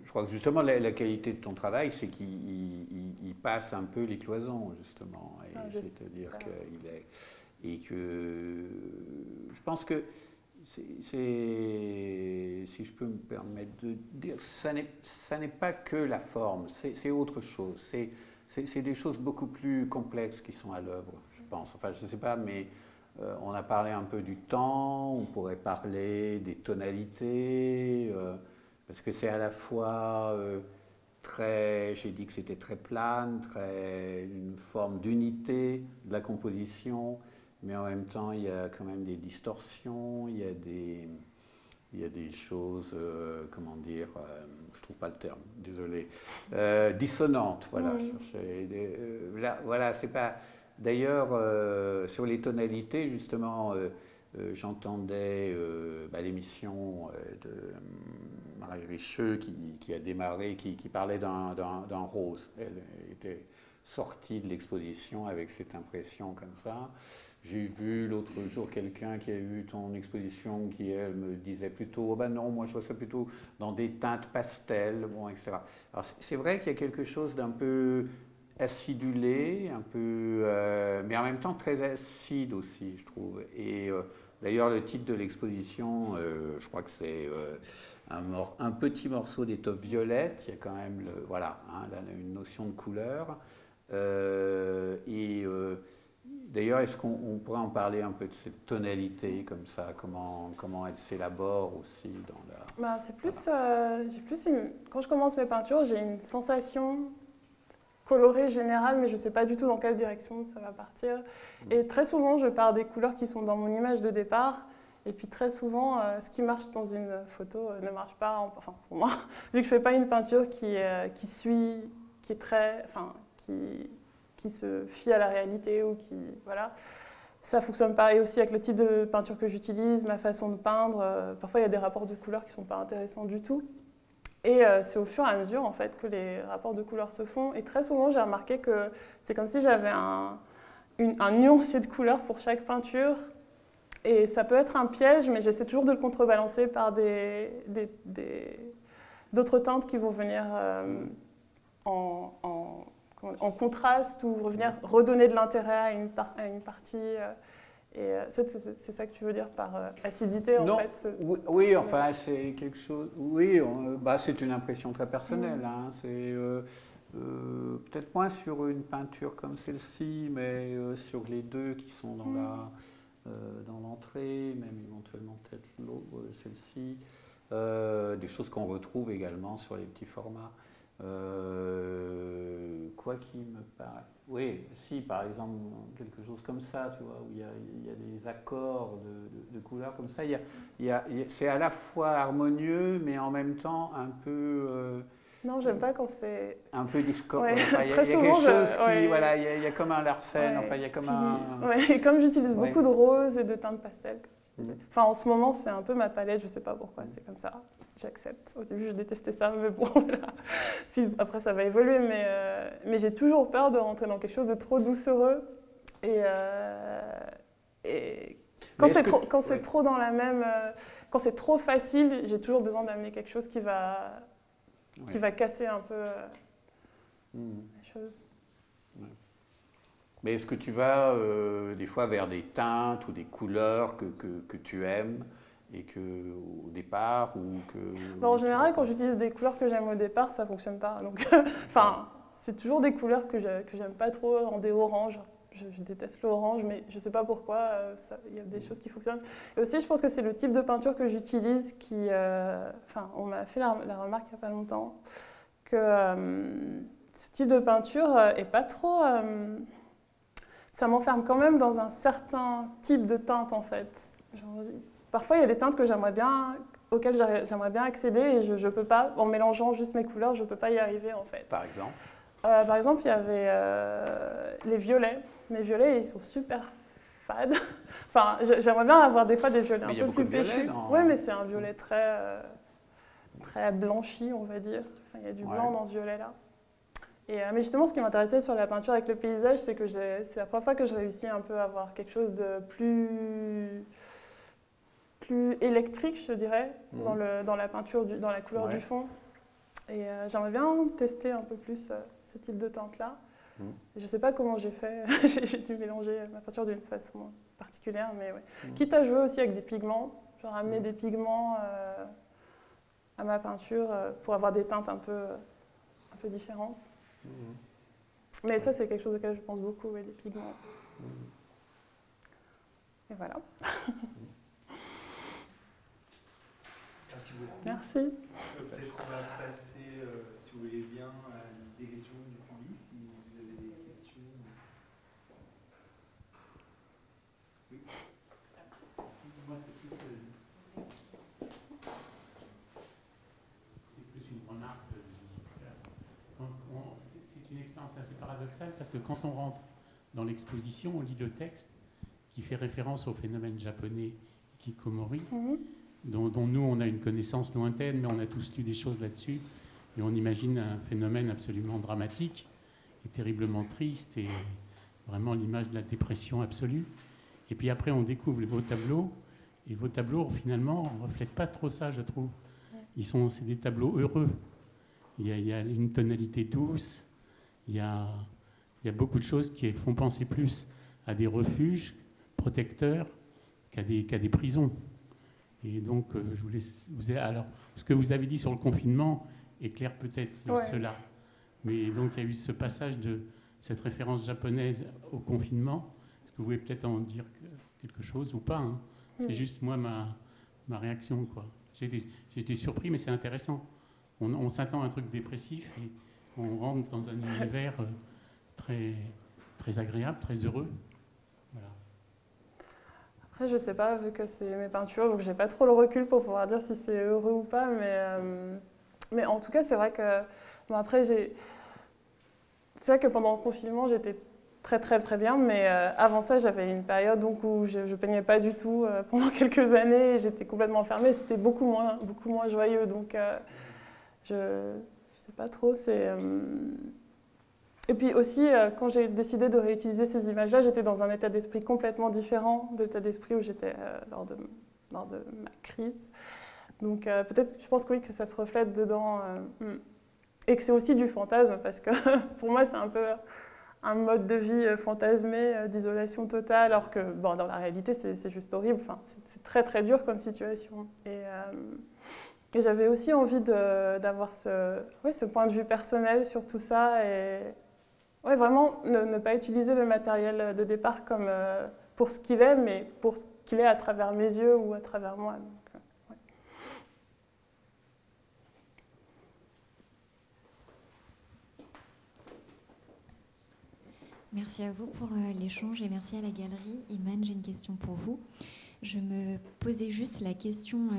je crois que justement la qualité de ton travail, c'est qu'il passe un peu les cloisons, justement. C'est-à-dire qu'il est... Et que je pense que, si je peux me permettre de dire, ça n'est pas que la forme, c'est autre chose. C'est des choses beaucoup plus complexes qui sont à l'œuvre, je pense. Enfin, je ne sais pas, mais... on a parlé un peu du temps, on pourrait parler des tonalités, parce que c'est à la fois j'ai dit que c'était très plane, une forme d'unité de la composition, mais en même temps il y a quand même des distorsions, il y a des choses, comment dire, je ne trouve pas le terme, désolé, dissonantes, voilà. Voilà, c'est pas... D'ailleurs, sur les tonalités, justement, j'entendais l'émission de Marie Richeux qui a démarré, qui parlait d'un rose. Elle était sortie de l'exposition avec cette impression comme ça. J'ai vu l'autre jour quelqu'un qui a vu ton exposition qui, elle, me disait plutôt « oh ben non, moi je vois ça plutôt dans des teintes pastel », bon, etc. Alors c'est vrai qu'il y a quelque chose d'un peu... acidulé, un peu, mais en même temps très acide aussi, je trouve. Et d'ailleurs, le titre de l'exposition, je crois que c'est un petit morceau d'étoffe violette. Il y a quand même, voilà, là, une notion de couleur. D'ailleurs, est-ce qu'on pourrait en parler un peu de cette tonalité comme ça, comment elle s'élabore aussi dans la... c'est plus, voilà. Quand je commence mes peintures, j'ai une sensation colorée générale, mais je ne sais pas du tout dans quelle direction ça va partir. Et très souvent, je pars des couleurs qui sont dans mon image de départ. Et puis très souvent, ce qui marche dans une photo ne marche pas, enfin pour moi, vu que je ne fais pas une peinture qui est très, enfin, qui se fie à la réalité ou qui, voilà, ça ne fonctionne pas. Et aussi avec le type de peinture que j'utilise, ma façon de peindre, parfois il y a des rapports de couleurs qui ne sont pas intéressants du tout. Et c'est au fur et à mesure en fait, que les rapports de couleurs se font. Et très souvent, j'ai remarqué que c'est comme si j'avais un nuancier de couleurs pour chaque peinture. Et ça peut être un piège, mais j'essaie toujours de le contrebalancer par d'autres teintes qui vont venir en contraste ou revenir redonner de l'intérêt à une partie. Et c'est ça que tu veux dire par acidité, en fait? Oui, enfin, c'est quelque chose... Oui, c'est une impression très personnelle. Hein, c'est peut-être moins sur une peinture comme celle-ci, mais sur les deux qui sont dans l'entrée, même éventuellement peut-être celle-ci. Des choses qu'on retrouve également sur les petits formats. Quoi qu'il me paraît... Oui, si, par exemple, quelque chose comme ça, tu vois, où il y a des accords de couleurs comme ça, c'est à la fois harmonieux, mais en même temps un peu... non, j'aime pas quand c'est... Un peu discordant. Ouais, enfin, il y a quelque chose qui... Voilà, il y a comme un Larsen, enfin, il y a comme un... Ouais, comme j'utilise beaucoup de roses et de teintes pastel. Enfin, en ce moment, c'est un peu ma palette, je sais pas pourquoi, c'est comme ça. J'accepte. Au début, je détestais ça, mais bon, voilà. Puis après, ça va évoluer, mais j'ai toujours peur de rentrer dans quelque chose de trop doucereux. Et quand c'est trop dans la même... quand c'est trop facile, j'ai toujours besoin d'amener quelque chose qui va casser un peu la chose. Ouais. Mais est-ce que tu vas des fois vers des teintes ou des couleurs que tu aimes et que au départ ou que... Bon, en général, quand j'utilise des couleurs que j'aime au départ, ça ne fonctionne pas. Donc, c'est toujours des couleurs que j'aime pas trop, en des oranges. Je déteste l'orange, mais je ne sais pas pourquoi, il y a des choses qui fonctionnent. Et aussi, je pense que c'est le type de peinture que j'utilise qui... on m'a fait la remarque il n'y a pas longtemps que ce type de peinture est pas trop... ça m'enferme quand même dans un certain type de teinte, en fait. Parfois, il y a des teintes que auxquelles j'aimerais bien accéder et je ne peux pas, en mélangeant juste mes couleurs, je ne peux pas y arriver, en fait. Par exemple? Par exemple, il y avait les violets. Les violets, ils sont super fades. Enfin, j'aimerais bien avoir des fois des violets un peu plus péchus. Oui, mais c'est un violet très blanchi, on va dire. Enfin, il y a du blanc dans ce violet-là. Mais justement, ce qui m'intéressait sur la peinture avec le paysage, c'est que c'est la première fois que je réussis un peu à avoir quelque chose de plus électrique, je dirais, dans la peinture, dans la couleur du fond. Et j'aimerais bien tester un peu plus ce type de teinte-là. Je ne sais pas comment j'ai fait, j'ai dû mélanger ma peinture d'une façon particulière, mais ouais. Quitte à jouer aussi avec des pigments, genre amener des pigments à ma peinture pour avoir des teintes un peu différentes. Mais ça, c'est quelque chose auquel je pense beaucoup, les pigments. Et voilà. Merci beaucoup. Merci. Peut-être qu'on va passer, si vous voulez bien, à des questions du public, si vous avez des questions. Oui. Moi, c'est plus une remarque de visiteur. C'est une expérience assez paradoxale parce que quand on rentre dans l'exposition, on lit le texte qui fait référence au phénomène japonais Hikikomori, dont nous, on a une connaissance lointaine, mais on a tous lu des choses là-dessus. Et on imagine un phénomène absolument dramatique et terriblement triste et vraiment l'image de la dépression absolue. Et puis après, on découvre vos tableaux. Et vos tableaux, finalement, ne reflètent pas trop ça, je trouve. C'est des tableaux heureux. Il y a une tonalité douce. Il y a beaucoup de choses qui font penser plus à des refuges protecteurs qu'à des prisons. Et donc, je voulais... Alors, ce que vous avez dit sur le confinement éclaire peut-être cela. Mais donc, il y a eu ce passage de cette référence japonaise au confinement. Est-ce que vous pouvez peut-être en dire quelque chose ou pas, hein? C'est juste, moi, ma réaction, quoi. J'ai été surpris, mais c'est intéressant. On s'attend à un truc dépressif et on rentre dans un univers très, très agréable, très heureux. Voilà. Après, je ne sais pas, vu que c'est mes peintures, donc je n'ai pas trop le recul pour pouvoir dire si c'est heureux ou pas, mais en tout cas, c'est vrai que... Bon, après, c'est vrai que pendant le confinement, j'étais très très très bien, mais avant ça, j'avais une période donc, où je ne peignais pas du tout pendant quelques années, et j'étais complètement enfermée, c'était beaucoup moins joyeux, donc je ne sais pas trop, Et puis aussi, quand j'ai décidé de réutiliser ces images-là, j'étais dans un état d'esprit complètement différent de l'état d'esprit où j'étais lors de ma crise. Donc peut-être, je pense que oui, que ça se reflète dedans, et que c'est aussi du fantasme, parce que pour moi, c'est un peu un mode de vie fantasmé, d'isolation totale, alors que bon, dans la réalité, c'est juste horrible. Enfin, c'est très très dur comme situation. Et j'avais aussi envie d'avoir ce point de vue personnel sur tout ça, et vraiment ne pas utiliser le matériel de départ comme pour ce qu'il est, mais pour ce qu'il est à travers mes yeux ou à travers moi. Donc, Merci à vous pour l'échange et merci à la galerie. Iman, j'ai une question pour vous. Je me posais juste la question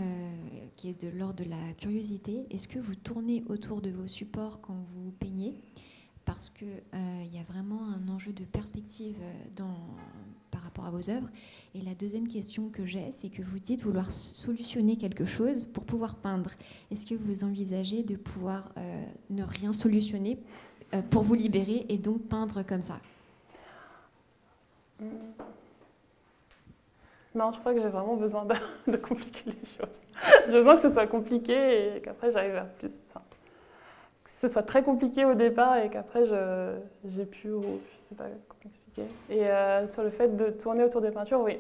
qui est de l'ordre de la curiosité. Est-ce que vous tournez autour de vos supports quand vous peignez ? Parce qu'il y a vraiment un enjeu de perspective par rapport à vos œuvres. Et la deuxième question que j'ai, c'est que vous dites vouloir solutionner quelque chose pour pouvoir peindre. Est-ce que vous envisagez de pouvoir ne rien solutionner pour vous libérer et donc peindre comme ça ? Non, je crois que j'ai vraiment besoin de compliquer les choses. J'ai besoin que ce soit compliqué et qu'après j'arrive à plus. Enfin, que ce soit très compliqué au départ et qu'après j'ai pu, je sais pas comment expliquer. Et sur le fait de tourner autour des peintures, oui.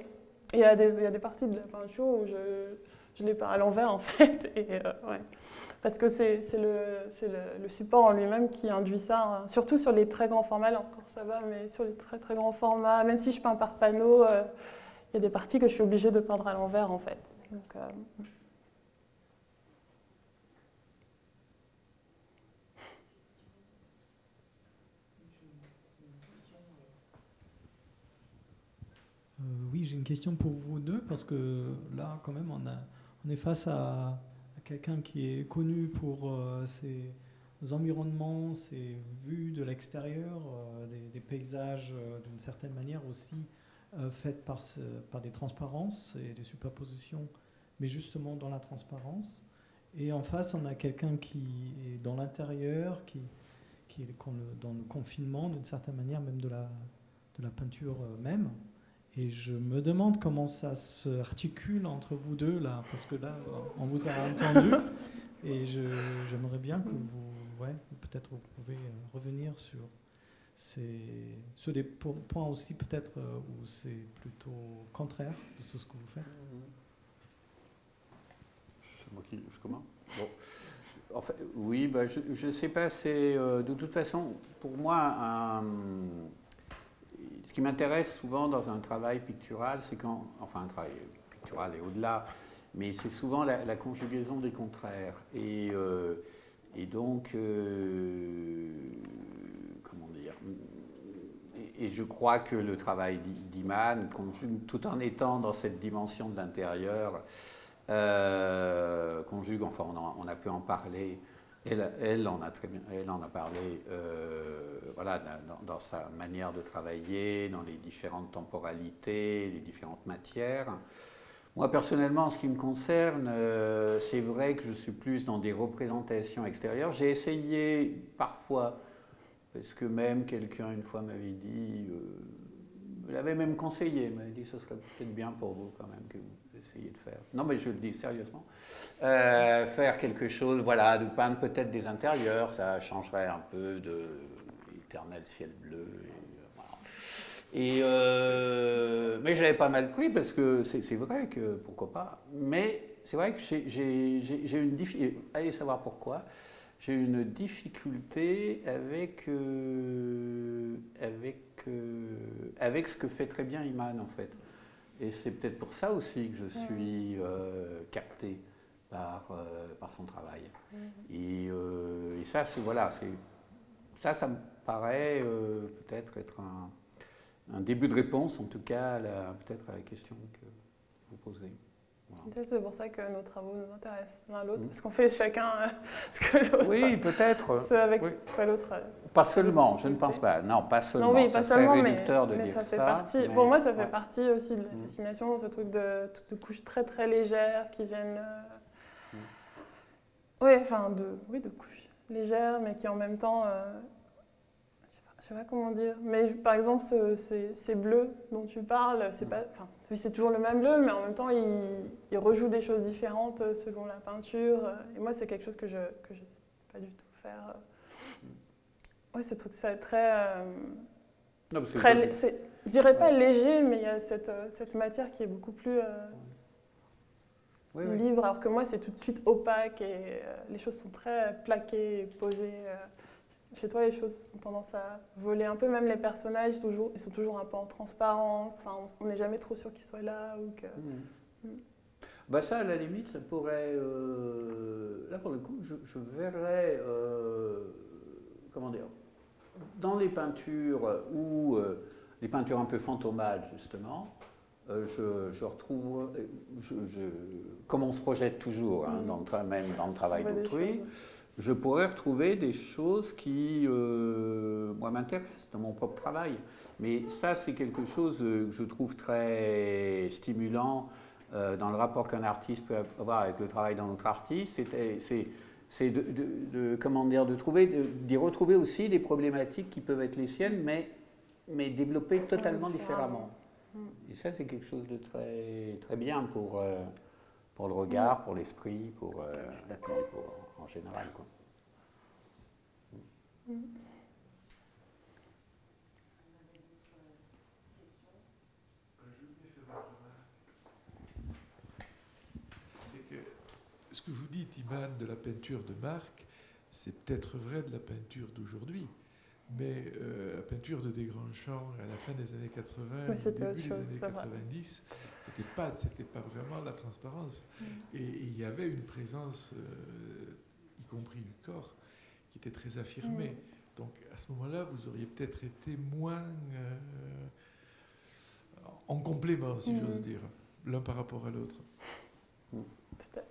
il y a des parties de la peinture où je l'ai peint à l'envers en fait. Et, ouais. Parce que c'est le support en lui-même qui induit ça, hein. Surtout sur les très grands formats, là encore ça va, mais sur les très très grands formats, même si je peins par panneau, il y a des parties que je suis obligée de peindre à l'envers en fait. Donc, oui, j'ai une question pour vous deux, parce que là, quand même, on est face à quelqu'un qui est connu pour ses environnements, ses vues de l'extérieur, des paysages d'une certaine manière aussi faites par des transparences et des superpositions, mais justement dans la transparence. Et en face, on a quelqu'un qui est dans l'intérieur, qui est dans le confinement d'une certaine manière, même de la peinture même. Et je me demande comment ça se articule entre vous deux, là, parce que là, on vous a entendu, et j'aimerais bien que vous, peut-être vous pouvez revenir sur des points aussi, peut-être, où c'est plutôt contraire de ce que vous faites. C'est moi qui je commence. Bon. En fait, oui, bah, je ne sais pas, c'est de toute façon, pour moi, ce qui m'intéresse souvent dans un travail pictural, c'est enfin un travail pictural et au-delà, mais c'est souvent la conjugaison des contraires. Et donc, comment dire, et je crois que le travail d'Iman conjugue, tout en étant dans cette dimension de l'intérieur, conjugue, enfin on a pu en parler, elle en a parlé, voilà, dans sa manière de travailler, dans les différentes temporalités, les différentes matières. Moi, personnellement, en ce qui me concerne, c'est vrai que je suis plus dans des représentations extérieures. J'ai essayé parfois, parce que même quelqu'un une fois m'avait dit, me l'avait même conseillé, m'avait dit ce serait peut-être bien pour vous quand même que vous essayiez de faire. Non, mais je le dis sérieusement. Faire quelque chose, voilà, de peindre peut-être des intérieurs, ça changerait un peu de l'éternel ciel bleu. Mais j'avais pas mal pris parce que c'est vrai que pourquoi pas. Mais c'est vrai que j'ai une difficulté. Allez savoir pourquoi. J'ai une difficulté avec ce que fait très bien Iman en fait. Et c'est peut-être pour ça aussi que je suis capté par son travail. Et ça, voilà, ça me paraît peut-être être un début de réponse, en tout cas, peut-être à la question que vous posez. Voilà. C'est pour ça que nos travaux nous intéressent l'un l'autre, parce qu'on fait chacun ce que l'autre. Oui, peut-être. Ce avec quoi l'autre. Pas seulement, je ne pense pas. Non, pas seulement. Non, oui, pas seulement, réducteur mais dire ça fait partie. Mais... Pour moi, ça fait partie aussi de la fascination, ce truc de couches très très légères qui viennent. Oui, enfin, de couches légères, mais qui en même temps. Je sais pas comment dire, mais par exemple, ces bleus dont tu parles, c'est pas, enfin, oui, c'est toujours le même bleu, mais en même temps, il rejoue des choses différentes selon la peinture. Et moi, c'est quelque chose que je sais pas du tout faire. Oui, ce truc, c'est très, non, parce que très, je dirais pas léger, mais il y a cette matière qui est beaucoup plus libre, alors que moi, c'est tout de suite opaque et les choses sont très plaquées, posées. Chez toi, les choses ont tendance à voler un peu, même les personnages, ils sont toujours un peu en transparence, enfin, on n'est jamais trop sûr qu'ils soient là. Ou que... Bah ça, à la limite, ça pourrait... là, pour le coup, je verrais... comment dire, dans les peintures ou les peintures un peu fantomales, justement, je retrouve... comme on se projette toujours, hein, même dans le travail d'autrui, je pourrais retrouver des choses qui, moi, m'intéressent dans mon propre travail. Mais ça, c'est quelque chose que je trouve très stimulant dans le rapport qu'un artiste peut avoir avec le travail d'un autre artiste. C'est comment dire, d'y retrouver aussi des problématiques qui peuvent être les siennes, mais développées totalement différemment. Et ça, c'est quelque chose de très, très bien pour le regard, pour l'esprit, en général, quoi. que vous dites, Iman, de la peinture de Marc, c'est peut-être vrai de la peinture d'aujourd'hui. Mais la peinture de Desgrands-Champs à la fin des années 80, Oui, au c'était début autre des chose, années c'est vrai. 90, c'était pas vraiment la transparence. Et il y avait une présence, y compris du corps, qui était très affirmée. Donc à ce moment-là, vous auriez peut-être été moins en complément, si j'ose dire, l'un par rapport à l'autre. Peut-être.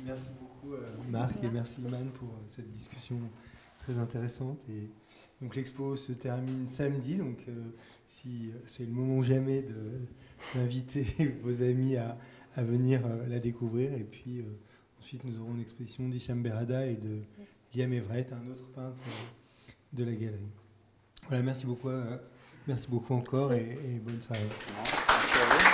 Merci beaucoup Marc et merci Iman pour cette discussion très intéressante. Et donc l'expo se termine samedi, donc si c'est le moment ou jamais d'inviter vos amis à venir la découvrir. Et puis ensuite nous aurons une exposition d'Hicham Berrada et de Liam Everett, un autre peintre de la galerie. Voilà, merci beaucoup encore et bonne soirée. Merci à vous.